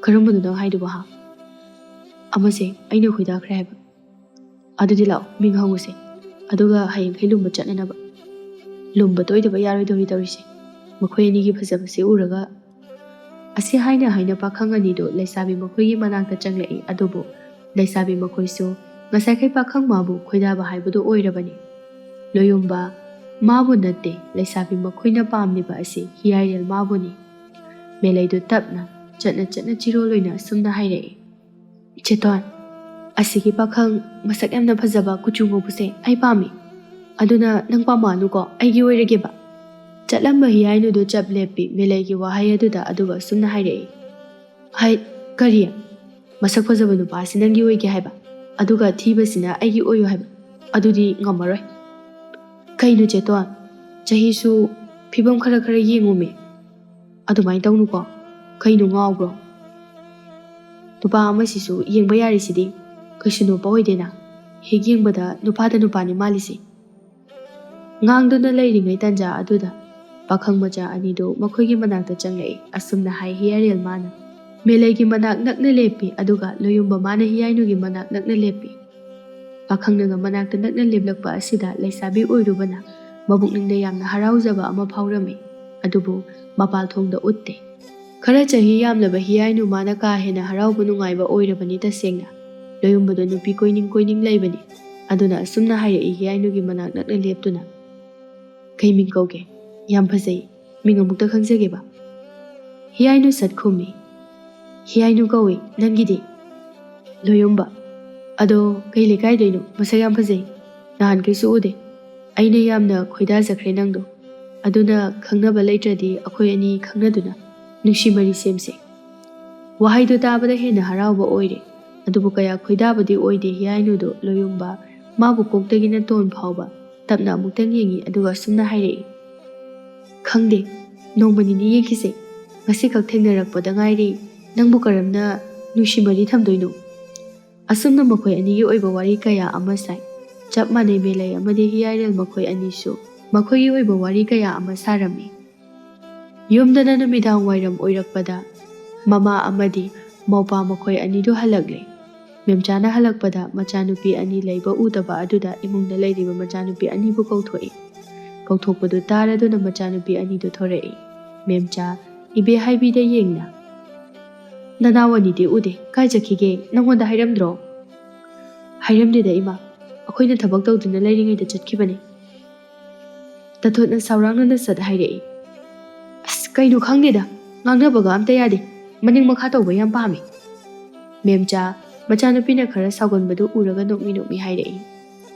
"ꯀꯔꯝꯕꯅꯣ ꯅꯪ ꯍꯥꯏꯗꯨꯕꯣ ꯍꯥ?" "ꯑꯃꯁꯦ ꯑꯩꯅ ꯈꯣꯏꯗꯥꯈ꯭ꯔꯦ ꯍꯥꯏꯕ." "ꯑꯗꯨꯗꯤ ꯂꯥꯛꯑꯣ ꯃꯤꯡ ꯍꯪꯉꯨꯁꯦ, ꯑꯗꯨꯒ ꯍꯌꯦꯡꯈꯩ ꯂꯨꯝꯕ ꯆꯠꯅꯅꯕ." "ꯂꯨꯝꯕ ꯇꯣꯏꯗꯕ ꯌꯥꯔꯣꯏꯗꯧꯔꯤ ꯇꯧꯔꯤꯁꯦ, ꯃꯈꯣꯏ ꯑꯅꯤꯒꯤ ꯐꯖꯕꯁꯦ ꯎꯔꯒ." ꯑꯁꯤ ꯍꯥꯏꯅ ꯄꯥꯈꯪ ꯑꯅꯤꯗꯨ ꯂꯩꯁꯥꯕꯤ ꯃꯈꯣꯏꯒꯤ ꯃꯅꯥꯛꯇ ꯆꯪꯂꯛꯏ꯫ ꯑꯗꯨꯕꯨ ꯂꯩꯁꯥꯕꯤ ꯃꯈꯣꯏꯁꯨ ꯉꯁꯥꯏꯈꯩ ꯄꯥꯈꯪ ꯃꯥꯕꯨ ꯈꯣꯏꯗꯥꯕ ꯍꯥꯏꯕꯗꯨ ꯑꯣꯏꯔꯕꯅꯤ꯫ ꯂꯣꯌꯨꯝꯕ ꯃꯥꯕꯨ ꯅꯠꯇꯦ, ꯂꯩꯁꯥꯕꯤ ꯃꯈꯣꯏꯅ ꯄꯥꯝꯂꯤꯕ ꯑꯁꯤ ꯍꯤꯌꯥꯏꯔꯦꯜ ꯃꯥꯕꯨꯅꯤ꯫ ꯃꯦꯂꯩꯗꯨ ꯇꯞꯅ ꯆꯠꯅ ꯆꯤꯔꯣꯜ ꯑꯣꯏꯅ ꯑꯁꯨꯝꯅ ꯍꯥꯏꯔꯛꯏ, "ꯏꯆꯦꯇꯣꯟ, ꯑꯁꯤꯒꯤ ꯄꯥꯈꯪ ꯃꯁꯛ ꯌꯥꯝꯅ ꯐꯖꯕ ꯀꯨꯆꯨ ꯉꯧꯕꯁꯦ ꯑꯩ ꯄꯥꯝꯃꯤ꯫ ꯑꯗꯨꯅ ꯅꯪ ꯄꯥꯝꯃꯛꯑꯅꯨꯀꯣ, ꯑꯩꯒꯤ ꯑꯣꯏꯔꯒꯦꯕ." ꯆꯠꯂꯝꯕ ꯍꯤꯌꯥꯏꯅꯨꯗꯨ ꯆꯞ ꯂꯦꯞꯄꯤ ꯃꯦꯂꯩꯒꯤ ꯋꯥꯍꯩ ꯑꯗꯨꯗ ꯑꯗꯨꯒ ꯑꯁꯨꯝꯅ ꯍꯥꯏꯔꯛꯏ, "ꯍꯩꯠ, ꯀꯔꯤ? ꯃꯁꯛ ꯐꯖꯕ ꯅꯨꯄꯥꯁꯤ ꯅꯪꯒꯤ ꯑꯣꯏꯒꯦ ꯍꯥꯏꯕ, ꯑꯗꯨꯒ ꯊꯤꯕꯁꯤꯅ ꯑꯩꯒꯤ ꯑꯣꯏꯌꯨ ꯍꯥꯏꯕ? ꯑꯗꯨꯗꯤ ꯉꯝꯃꯔꯣꯏ." "ꯀꯩꯅꯣ ꯆꯦꯇꯣꯟ, ꯆꯍꯤꯁꯨ ꯐꯤꯕꯝ ꯈꯔ ꯌꯦꯡꯉꯨꯃꯤ." "ꯑꯗꯨꯃꯥꯏꯅ ꯇꯧꯅꯨꯀꯣ, ꯀꯩꯅꯣ ꯉꯥꯎꯕ꯭ꯔꯣ? ꯅꯨꯄꯥ ꯑꯃꯁꯤꯁꯨ ꯌꯦꯡꯕ ꯌꯥꯔꯤꯁꯤꯗꯤ ꯀꯩꯁꯨ ꯅꯣꯞꯄ ꯑꯣꯏꯗꯦꯅ, ꯍꯦꯛ ꯌꯦꯡꯕꯗ ꯅꯨꯄꯥꯅꯤ ꯃꯥꯜꯂꯤꯁꯤ." ꯉꯥꯡꯗꯨꯅ ꯂꯩꯔꯤꯉꯩ ꯇꯟꯖꯥ ꯑꯗꯨꯗ ꯄꯥꯈꯪ ꯃꯆꯥ ꯑꯅꯤꯗꯨ ꯃꯈꯣꯏꯒꯤ ꯃꯅꯥꯛꯇ ꯆꯪꯂꯛꯏ꯫ ꯑꯁꯨꯝꯅ ꯍꯥꯏ ꯍꯤꯌꯥꯏꯔꯦꯜ ꯃꯥꯅ꯫ ꯃꯦꯂꯩꯒꯤ ꯃꯅꯥꯛ ꯅꯛꯅ ꯂꯦꯞꯄꯤ, ꯑꯗꯨꯒ ꯂꯣꯌꯨꯝꯕ ꯃꯥꯅ ꯍꯤꯌꯥꯏꯅꯨꯒꯤ ꯃꯅꯥꯛ ꯅꯛꯅ ꯂꯦꯞꯄꯤ꯫ ꯄꯥꯈꯪꯅꯒ ꯃꯅꯥꯛꯇ ꯅꯛꯅ ꯂꯦꯞꯂꯛꯄ ꯑꯁꯤꯗ ꯂꯩꯁꯥꯕꯤ ꯑꯣꯏꯔꯨꯕꯅ ꯃꯕꯨꯛꯅꯤꯡꯗ ꯌꯥꯝꯅ ꯍꯔꯥꯎꯖꯕ ꯑꯃ ꯐꯥꯎꯔꯝꯃꯤ꯫ ꯑꯗꯨꯕꯨ ꯃꯄꯥꯜꯊꯣꯡꯗ ꯎꯠꯇꯦ꯫ ꯈꯔ ꯆꯍꯤ ꯌꯥꯝꯂꯕ ꯍꯤꯌꯥꯏꯅꯨ ꯃꯥꯅ ꯀꯥ ꯍꯦꯟꯅ ꯍꯔꯥꯎꯕ ꯅꯨꯡꯉꯥꯏꯕ ꯑꯣꯏꯔꯕꯅꯤ ꯇꯁꯦꯡꯅ꯫ ꯂꯣꯌꯨꯝꯕꯗꯣ ꯅꯨꯄꯤ ꯀꯣꯏꯅꯤꯡ ꯂꯩꯕꯅꯤ꯫ ꯑꯗꯨꯅ ꯑꯁꯨꯝꯅ ꯍꯥꯏꯔꯛꯏ ꯍꯤꯌꯥꯏꯅꯨꯒꯤ ꯃꯅꯥꯛ ꯅꯛꯅ ꯂꯦꯞꯇꯨꯅ, "ꯀꯩ ꯃꯤꯡ ꯀꯧꯒꯦ? ꯌꯥꯝ ꯐꯖꯩ, ꯃꯤꯡ ꯑꯃꯨꯛꯇ ꯈꯪꯖꯒꯦꯕ." ꯍꯤꯌꯥꯏꯅꯨ ꯁꯠ ꯈꯨꯝꯃꯤ, "ꯍꯤꯌꯥꯏꯅꯨ ꯀꯧꯏ, ꯅꯪꯒꯤꯗꯤ?" ꯂꯣꯌꯨꯝꯕ, "ꯑꯗꯣ ꯀꯩ ꯂꯩꯀꯥꯏꯗꯩꯅꯣ? ꯃꯁꯛ ꯌꯥꯝ ꯐꯖꯩ, ꯅꯍꯥꯟꯈꯩꯁꯨ ꯎꯗꯦ꯫ ꯑꯩꯅ ꯌꯥꯝꯅ ꯈꯣꯏꯗꯥꯖꯈ꯭ꯔꯦ ꯅꯪꯗꯣ꯫ ꯑꯗꯨꯅ ꯈꯪꯅꯕ ꯂꯩꯇ꯭ꯔꯗꯤ ꯑꯩꯈꯣই ꯑꯅꯤ ꯈꯪꯅꯗꯨꯅ ꯅꯨꯡꯁꯤ ꯃꯔꯤ ꯁꯦꯝꯁꯦ." ꯋꯥꯍꯩꯗꯨ ꯇꯥꯕꯗ ꯍꯦꯟꯅ ꯍꯔꯥꯎꯕ ꯑꯣꯏꯔꯦ꯫ ꯑꯗꯨꯕꯨ ꯀꯌꯥ ꯈꯣꯏꯗꯥꯕꯗꯤ ꯑꯣꯏꯗꯦ ꯍꯤꯌꯥꯏꯅꯨꯗꯨ꯫ ꯂꯣꯌꯨꯝꯕ ꯃꯥꯕꯨ ꯀꯣꯛꯇꯒꯤꯅ ꯇꯣꯟ ꯐꯥꯎꯕ ꯇꯞꯅ ꯑꯃꯨꯛꯇꯪ ꯌꯦꯡꯉꯤ, ꯑꯗꯨꯒ ꯑꯁꯨꯝꯅ ꯍꯥꯏꯔꯛꯏ, "ꯈꯪꯗꯦ, ꯅꯣꯡꯃ ꯅꯤꯅꯤ ꯌꯦꯡꯈꯤꯁꯦ꯫ ꯉꯁꯤꯈꯛ ꯊꯦꯡꯅꯔꯛꯄꯗ ꯉꯥꯏꯔꯤ, ꯅꯪꯕꯨ ꯀꯔꯝꯅ ꯅꯨꯡꯁꯤ ꯃꯔꯤ ꯊꯝꯗꯣꯏꯅꯣ?" ꯑꯁꯨꯝꯅ ꯃꯈꯣꯏ ꯑꯅꯤꯒꯤ ꯑꯣꯏꯕ ꯋꯥꯔꯤ ꯀꯌꯥ ꯑꯃ ꯁꯥꯏ꯫ ꯆꯞ ꯃꯥꯟꯅꯩ ꯃꯦꯂꯩ ꯑꯃꯗꯤ ꯍꯤꯌꯥꯏꯔꯦꯜ ꯃꯈꯣꯏ ꯑꯅꯤꯁꯨ ꯃꯈꯣꯏꯒꯤ ꯑꯣꯏꯕ ꯋꯥꯔꯤ ꯀꯌꯥ ꯑꯃ ꯁꯥꯔꯝꯃꯤ꯫ ꯌꯨꯝꯗꯅ ꯅꯨꯃꯤꯗꯥꯡ ꯋꯥꯏꯔꯝ ꯑꯣꯏꯔꯛꯄꯗ ꯃꯃꯥ ꯑꯃꯗꯤ ꯃꯧꯄꯥ ꯃꯈꯣꯏ ꯑꯅꯤꯗꯨ ꯍꯜꯂꯛꯂꯦ꯫ ꯃꯦꯝꯆꯥꯅ ꯍꯜꯂꯛꯄꯗ ꯃꯆꯥꯅꯨꯄꯤ ꯑꯅꯤ ꯂꯩꯕ ꯎꯗꯕ ꯑꯗꯨꯗ ꯏꯃꯨꯡꯗ ꯂꯩꯔꯤꯕ ꯃꯆꯥꯅꯨꯄꯤ ꯑꯅꯤꯕꯨ ꯀꯧꯊꯣꯛꯏ꯫ ꯀꯧꯊꯣꯛꯄꯗꯨ ꯇꯥꯔꯗꯨꯅ ꯃꯆꯥꯅꯨꯄꯤ ꯑꯅꯤꯗꯨ ꯊꯣꯔꯛꯏ꯫ ꯃꯦꯝꯆꯥ ꯏꯕꯦꯍꯥꯏꯕꯤꯗ ꯌꯦꯡꯅ, "ꯅꯅꯥꯎ ꯑꯅꯤꯗꯤ ꯎꯗꯦ, ꯀꯥꯏ ꯆꯠꯈꯤꯒꯦ? ꯅꯪꯉꯣꯟꯗ ꯍꯥꯏꯔꯝꯗ꯭ꯔꯣ?" "ꯍꯥꯏꯔꯝꯗꯦꯗ ꯏꯃꯥ, ꯑꯩꯈꯣꯏꯅ ꯊꯕꯛ ꯇꯧꯗꯨꯅ ꯂꯩꯔꯤꯉꯩꯗ ꯆꯠꯈꯤꯕꯅꯤ." ꯇꯊꯣꯠꯅ ꯁꯥꯎꯔꯥꯡꯅꯅ ꯁꯠ ꯍꯥꯏꯔꯛꯏ꯫ "ꯑꯁ ꯀꯩꯅꯣ ꯈꯪꯗꯦꯗ, ꯉꯥꯡꯅꯕꯒ ꯑꯝꯇ ꯌꯥꯗꯦ, ꯃꯅꯤꯡ ꯃꯈꯥ ꯇꯧꯕ ꯌꯥꯝ ꯄꯥꯝꯃꯤ." ꯃꯦꯝꯆꯥ ꯃꯆꯥꯅꯨꯄꯤꯅ ꯈꯔ ꯁꯥꯎꯒꯟꯕꯗꯨ ꯎꯔꯒ ꯅꯣꯛꯃꯤ ꯍꯥꯏꯔꯛꯏ,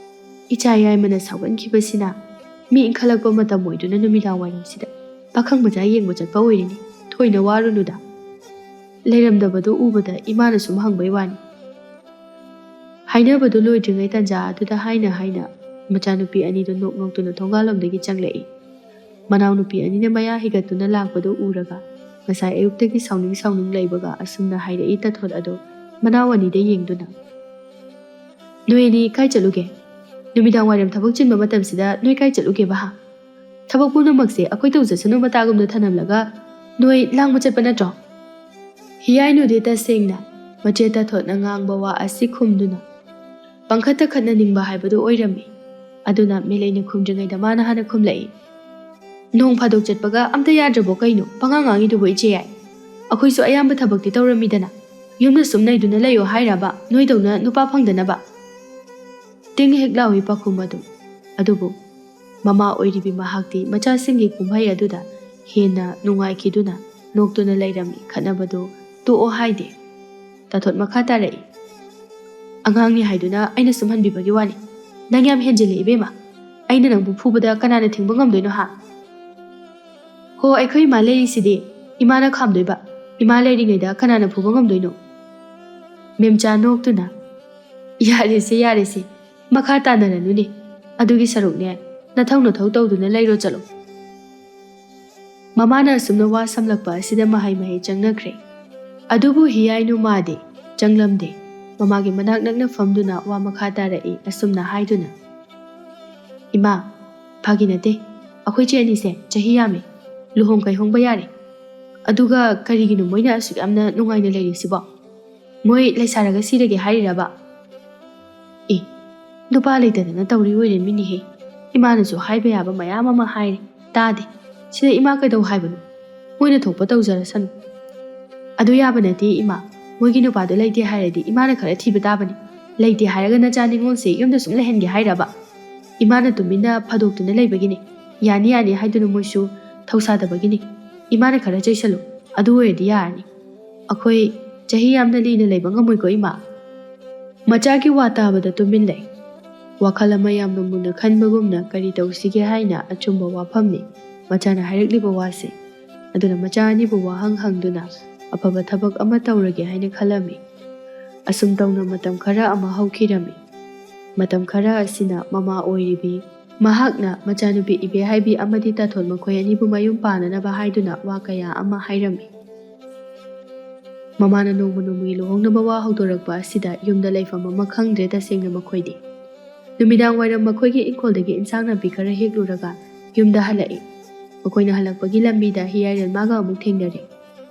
"ꯏꯆꯥ ꯌꯥꯏꯃꯅ ꯁꯥꯎꯒꯟꯈꯤꯕꯁꯤꯅ ꯃꯤ ꯏꯟꯈꯠꯂꯛꯄ ꯃꯇꯝ ꯑꯣꯏꯗꯨꯅ ꯅꯨꯃꯤꯗꯥꯡ ꯋꯥꯏꯔꯝꯁꯤꯗ ꯄꯥꯈꯪ ꯃꯆꯥ ꯌꯦꯡꯕ ꯆꯠꯄ ꯑꯣꯏꯔꯤꯅꯤ, ꯊꯣꯏꯅ ꯋꯥꯔꯨꯅꯨꯗ, ꯂꯩꯔꯝꯗꯕꯗꯨ ꯎꯕꯗ ꯏꯃꯥꯅ ꯁꯨꯝ ꯍꯪꯕꯩ ꯋꯥꯅꯤ꯫ ꯍꯥꯏꯅꯕꯗꯨ ꯂꯣꯏꯗ꯭ꯔꯤꯉꯩ ꯇꯥꯟꯖꯥ ꯑꯗꯨꯗ ꯍꯥꯏꯅ ꯃꯆꯥꯅꯨꯄꯤ ꯑꯅꯤꯗꯨ ꯅꯣꯛ ꯅꯣꯛꯇꯨꯅ ꯊꯣꯡꯒꯥꯜꯂꯣꯝꯗꯒꯤ ꯆꯪꯂꯛꯏ꯫ ꯃꯅꯥꯎꯅꯨꯄꯤ ꯑꯅꯤꯅ ꯃꯌꯥ ꯍꯤꯒꯠꯇꯨꯅ ꯂꯥꯛꯄꯗꯨ ꯎꯔꯒ ꯉꯁꯥꯏ ꯑꯌꯨꯛꯇꯒꯤ ꯁꯥꯎꯅꯤꯡ ꯂꯩꯕꯒ ꯑꯁꯨꯝꯅ ꯍꯥꯏꯔꯛꯏ ꯇꯥꯊꯣꯠ ꯑꯗꯣ ꯃꯅꯥꯎ ꯑꯅꯤꯗ ꯌꯦꯡꯗꯨꯅ, "ꯅꯣꯏ ꯑꯅꯤ ꯀꯥꯏ ꯆꯠꯂꯨꯒꯦ? ꯅꯨꯃꯤꯗꯥꯡ ꯋꯥꯏꯔꯝ ꯊꯕꯛ ꯆꯤꯟꯕ ꯃꯇꯝꯁꯤꯗ ꯅꯣꯏ ꯀꯥꯏ ꯆꯠꯂꯨꯒꯦꯕ ꯍꯥ? ꯊꯕꯛ ꯄꯨꯝꯅꯃꯛꯁꯦ ꯑꯩꯈꯣꯏ ꯇꯧꯖꯁꯅꯨ ꯃꯇꯥꯒꯨꯝꯅ ꯊꯅꯝꯂꯒ ꯅꯣꯏ ꯂꯥꯡꯕ ꯆꯠꯄ ꯅꯠꯇ꯭ꯔꯣ?" ꯍꯤꯌꯥꯏꯅꯨꯗꯤ ꯇꯁꯦꯡꯅ ꯃꯆꯦ ꯇꯥꯊꯣꯠꯅ ꯉꯥꯡꯕ ꯋꯥ ꯑꯁꯤ ꯈꯨꯝꯗꯨꯅ ꯄꯪꯈꯠꯇ ꯈꯠꯅꯅꯤꯡꯕ ꯍꯥꯏꯕꯗꯨ ꯑꯣꯏꯔꯝꯃꯤ꯫ ꯑꯗꯨꯅ ꯃꯦꯂꯩꯅ ꯈꯨꯝꯗ꯭ꯔꯤꯉꯩꯗ ꯃꯥꯅ ꯍꯥꯟꯅ ꯈꯨꯝꯂꯛꯏ, "ꯅꯣꯡ ꯐꯥꯗꯣꯛ ꯆꯠꯄꯒ ꯑꯝꯇ ꯌꯥꯗ꯭ꯔꯕꯣ ꯀꯩꯅꯣ ꯄꯉꯥꯡ ꯉꯥꯡꯉꯤꯗꯨꯕꯨ ꯏꯆꯦ ꯌꯥꯏ? ꯑꯩꯈꯣꯏꯁꯨ ꯑꯌꯥꯝꯕ ꯊꯕꯛꯇꯤ ꯇꯧꯔꯝꯃꯤꯗꯅ, ꯌꯨꯝꯗ ꯁꯨꯝ ꯅꯩꯗꯨꯅ ꯂꯩꯌꯣ ꯍꯥꯏꯔꯕ ꯅꯣꯏꯗꯧꯅ ꯅꯨꯄꯥ ꯐꯪꯗꯅꯕ?" ꯇꯤꯡ ꯍꯦꯛ ꯂꯥꯎꯏ ꯄꯥꯈꯨꯝ ꯑꯗꯨ꯫ ꯑꯗꯨꯕꯨ ꯃꯃꯥ ꯑꯣꯏꯔꯤꯕꯤ ꯃꯍꯥꯛꯇꯤ ꯃꯆꯥꯁꯤꯡꯒꯤ ꯀꯨꯝꯍꯩ ꯑꯗꯨꯗ ꯍꯦꯟꯅ ꯅꯨꯡꯉꯥꯏꯈꯤꯗꯨꯅ ꯅꯣꯛꯇꯨꯅ ꯂꯩꯔꯝꯃꯤ꯫ ꯈꯠꯅꯕꯗꯨ ꯇꯣꯛꯑꯣ ꯍꯥꯏꯗꯦ꯫ ꯇꯥꯊꯣꯠ ꯃꯈꯥ ꯇꯥꯔꯛꯏ, "ꯑꯉꯥꯡꯅꯤ ꯍꯥꯏꯗꯨꯅ ꯑꯩꯅ ꯁꯨꯝ ꯍꯟꯕꯤꯕꯒꯤ ꯋꯥꯅꯤ꯫ ꯅꯪ ꯌꯥꯝ ꯍꯦꯟꯖꯤꯜꯂꯦ ꯏꯕꯦꯝꯃ, ꯑꯩꯅ ꯅꯪꯕꯨ ꯐꯨꯕꯗ ꯀꯅꯥꯅ ꯊꯤꯡꯕ ꯉꯝꯗꯣꯏꯅꯣ ꯍꯥ? ꯍꯣ ꯑꯩꯈꯣꯏ ꯏꯃꯥ ꯂꯩꯔꯤꯁꯤꯗꯤ, ꯏꯃꯥꯅ ꯈꯥꯝꯗꯣꯏꯕ, ꯏꯃꯥ ꯂꯩꯔꯤꯉꯩꯗ ꯀꯅꯥꯅ ꯐꯨꯕ ꯉꯝꯗꯣꯏꯅꯣ?" ꯃꯦꯝꯆꯥ ꯅꯣꯛꯇꯨꯅ, ꯌꯥꯔꯦꯁꯦ, ꯃꯈꯥ ꯇꯥꯅꯔꯅꯨꯅꯦ, ꯑꯗꯨꯒꯤ ꯁꯔꯨꯛꯅꯦ ꯅꯊꯧ ꯇꯧꯗꯨꯅ ꯂꯩꯔꯣ ꯆꯠꯂꯣ꯫ ꯃꯃꯥꯅ ꯑꯁꯨꯝꯅ ꯋꯥ ꯁꯝꯂꯛꯄ ꯑꯁꯤꯗ ꯃꯍꯩ ꯆꯪꯅꯈ꯭ꯔꯦ꯫ ꯑꯗꯨꯕꯨ ꯍꯤꯌꯥꯏꯅꯨ ꯃꯥꯗꯤ ꯆꯪꯂꯝꯗꯦ꯫ ꯃꯃꯥꯒꯤ ꯃꯅꯥꯛ ꯅꯛꯅ ꯐꯝꯗꯨꯅ ꯋꯥ ꯃꯈꯥ ꯇꯥꯔꯛꯏ ꯑꯁꯨꯝꯅ ꯍꯥꯏꯗꯨꯅ, "ꯏꯃꯥ, ꯐꯥꯒꯤ ꯅꯠꯇꯦ, ꯑꯩꯈꯣꯏ ꯆꯦ ꯑꯅꯤꯁꯦ ꯆꯍꯤ ꯌꯥꯝꯃꯦ, ꯂꯨꯍꯣꯡ ꯀꯩꯍꯣꯡꯕ ꯌꯥꯔꯦ꯫ ꯑꯗꯨꯒ ꯀꯔꯤꯒꯤꯅꯣ ꯃꯣꯏꯅ ꯑꯁꯨꯛ ꯌꯥꯝꯅ ꯅꯨꯡꯉꯥꯏꯅ ꯂꯩꯔꯤꯁꯤꯕꯣ? ꯃꯣꯏ ꯂꯩꯁꯥꯔꯒ ꯁꯤꯔꯒꯦ ꯍꯥꯏꯔꯤꯔꯕ? ꯑꯦ, ꯅꯨꯄꯥ ꯂꯩꯇꯗꯅ ꯇꯧꯔꯤ ꯑꯣꯏꯔꯝꯃꯤꯅꯦꯍꯦ꯫ ꯏꯃꯥꯅꯁꯨ ꯍꯥꯏꯕ ꯌꯥꯕ ꯃꯌꯥꯝ ꯑꯃ ꯍꯥꯏꯔꯦ, ꯇꯥꯗꯦ꯫ ꯁꯤꯗ ꯏꯃꯥ ꯀꯩꯗꯧ ꯍꯥꯏꯕꯅꯣ? ꯃꯣꯏꯅ ꯊꯣꯛꯄ ꯇꯧꯖꯔꯁꯅꯨ." "ꯑꯗꯨ ꯌꯥꯕ ꯅꯠꯇꯦ ꯏꯃꯥ, ꯃꯣꯏꯒꯤ ꯅꯨꯄꯥꯗꯣ ꯂꯩꯇꯦ ꯍꯥꯏꯔꯗꯤ ꯏꯃꯥꯅ ꯈꯔ ꯊꯤꯕ ꯇꯥꯕꯅꯤ꯫ ꯂꯩꯇꯦ ꯍꯥꯏꯔꯒ ꯅꯆꯥ ꯅꯤꯉꯣꯜꯁꯦ ꯌꯨꯝꯗ ꯁꯨꯝ ꯂꯩꯍꯟꯒꯦ ꯍꯥꯏꯔꯕ? ꯏꯃꯥꯅ ꯇꯨꯃꯤꯟꯅ ꯐꯥꯗꯣꯛꯇꯨꯅ ꯂꯩꯕꯒꯤꯅꯤ, ꯌꯥꯅꯤ ꯍꯥꯏꯗꯨꯅ ꯃꯣꯏꯁꯨ ꯊꯧꯁꯥꯗꯕꯒꯤꯅꯤ꯫ ꯏꯃꯥꯅ ꯈꯔ ꯆꯩꯁꯜꯂꯨ, ꯑꯗꯨ ꯑꯣꯏꯔꯗꯤ ꯌꯥꯔꯅꯤ꯫ ꯑꯩꯈꯣꯏ ꯆꯍꯤ ꯌꯥꯝꯅ ꯂꯤꯅ ꯂꯩꯕ ꯉꯝꯃꯣꯏꯀꯣ ꯏꯃꯥ?" ꯃꯆꯥꯒꯤ ꯋꯥ ꯇꯥꯕꯗ ꯇꯨꯃꯤꯟ ꯂꯩ꯫ ꯋꯥꯈꯜ ꯑꯃ ꯌꯥꯝꯅ ꯃꯨꯟꯅ ꯈꯟꯕꯒꯨꯝꯅ ꯀꯔꯤ ꯇꯧꯁꯤꯒꯦ ꯍꯥꯏꯅ ꯑꯆꯨꯝꯕ ꯋꯥꯐꯝꯅꯤ ꯃꯆꯥꯅ ꯍꯥꯏꯔꯛꯂꯤꯕ ꯋꯥꯁꯦ꯫ ꯑꯗꯨꯅ ꯃꯆꯥ ꯑꯅꯤꯕꯨ ꯋꯥꯍꯪ ꯍꯪꯗꯨꯅ ꯑꯐꯕ ꯊꯕꯛ ꯑꯃ ꯇꯧꯔꯒꯦ ꯍꯥꯏꯅ ꯈꯜꯂꯝꯃꯤ꯫ ꯑꯁꯨꯝ ꯇꯧꯅ ꯃꯇꯝ ꯈꯔ ꯑꯃ ꯍꯧꯈꯤꯔꯝꯃꯤ꯫ ꯃꯇꯝ ꯈꯔ ꯑꯁꯤꯅ ꯃꯃా ꯑꯣꯏꯔꯤꯕꯤ ꯃꯍꯥꯛꯅ ꯃꯆꯥꯅꯨꯄꯤ ꯏꯕꯦꯍꯥꯏꯕꯤ ꯑꯃꯗꯤ ꯇꯥꯊꯣꯠ ꯃꯈꯣꯏ ꯑꯅꯤꯕꯨ ꯃꯌꯨꯝ ꯄꯥꯟꯅꯅꯕ ꯍꯥꯏꯗꯨꯅ ꯋꯥ ꯀꯌꯥ ꯑꯃ ꯍꯥꯏꯔꯝꯃꯤ꯫ ꯃꯃꯥꯅ ꯅꯣꯡꯃꯒꯤ ꯂꯨꯍꯣꯡꯅꯕ ꯋꯥ ꯍꯧꯗꯣꯔꯛꯄ ꯑꯁꯤꯗ ꯌꯨꯝꯗ ꯂꯩꯐꯝ ꯑꯃ ꯈꯪꯗ꯭ꯔꯦ ꯇꯁꯦꯡꯅ ꯃꯈꯣꯏꯗꯤ꯫ ꯅꯨꯃꯤꯗꯥꯡ ꯋꯥꯏꯔꯝ ꯃꯈꯣꯏꯒꯤ ꯏꯪꯈꯣꯜꯗꯒꯤ ꯏꯟꯁꯥꯡ ꯅꯥꯄꯤ ꯈꯔ ꯍꯦꯛꯂꯨꯔꯒ ꯌꯨꯝꯗ ꯍꯜꯂꯛꯏ꯫ ꯃꯈꯣꯏꯅ ꯍꯜꯂꯛꯄꯒꯤ ꯂꯝꯕꯤꯗ ꯍꯤꯌꯥꯏꯔꯦꯜꯃꯥꯒ ꯑꯃꯨꯛ ꯊꯦꯡꯅꯔꯦ꯫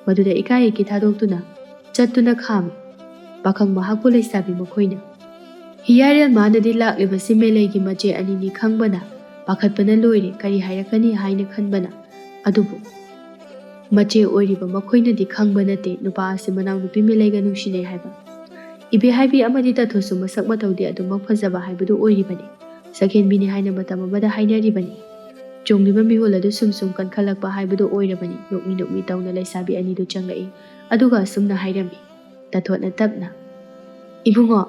ꯃꯗꯨꯗ ꯏꯀꯥꯏ ꯊꯥꯗꯣꯛꯇꯨꯅ ꯆꯠꯇꯨꯅ ꯈꯥꯝꯃꯤ ꯄꯥꯈꯪ ꯃꯍꯥꯛꯄꯨ ꯂꯩꯁꯥꯕꯤ ꯃꯈꯣꯏꯅ꯫ ꯍꯤꯌꯥꯏꯔꯦꯜꯃꯥꯅꯗꯤ ꯂꯥꯛꯂꯤꯕꯁꯤ ꯃꯦꯂꯩꯒꯤ ꯃꯆꯦ ꯑꯅꯤꯅꯤ ꯈꯪꯕꯅ ꯄꯥꯈꯠꯄꯅ ꯂꯣꯏꯔꯦ, ꯀꯔꯤ ꯍꯥꯏꯔꯛꯀꯅꯤ ꯍꯥꯏꯅ ꯈꯟꯕꯅ꯫ ꯑꯗꯨꯕꯨ ꯃꯆꯦ ꯑꯣꯏꯔꯤꯕ ꯃꯈꯣꯏꯅꯗꯤ ꯈꯪꯕ ꯅꯠꯇꯦ ꯅꯨꯄꯥ ꯑꯁꯤ ꯃꯅꯥꯎꯅꯨꯄꯤ ꯃꯦꯂꯩꯒ ꯅꯨꯡꯁꯤꯅꯩ ꯍꯥꯏꯕ꯫ ꯏꯕꯦꯍꯥꯏꯕꯤ ꯑꯃꯗꯤ ꯇꯥꯊꯣꯠꯁꯨ ꯃꯁꯛ ꯃꯇꯧꯗꯤ ꯑꯗꯨꯃꯛ ꯐꯖꯕ ꯍꯥꯏꯕꯗꯨ ꯑꯣꯏꯔꯤꯕꯅꯤ꯫ ꯁꯛꯍꯦꯟꯕꯤꯅꯤ ꯍꯥꯏꯅ ꯃꯇꯝ ꯑꯃꯗ ꯍꯥꯏꯅꯔꯤꯕꯅꯤ꯫ ꯆꯣꯡꯂꯤꯕ ꯃꯤꯍꯨꯜ ꯑꯗꯨ ꯁꯨꯝ ꯀꯟꯈꯠꯂꯛꯄ ꯍꯥꯏꯕꯗꯨ ꯑꯣꯏꯔꯕꯅꯤ꯫ ꯅꯣꯛꯃꯤ ꯇꯧꯅ ꯂꯩꯁꯥꯕꯤ ꯑꯅꯤꯗꯨ ꯆꯪꯂꯛꯏ꯫ ꯑꯗꯨꯒ ꯑꯁꯨꯝꯅ ꯍꯥꯏꯔꯝꯃꯤ ꯇꯥꯊꯣꯠꯅ ꯇꯞꯅ, "ꯏꯕꯨꯡꯉꯣ,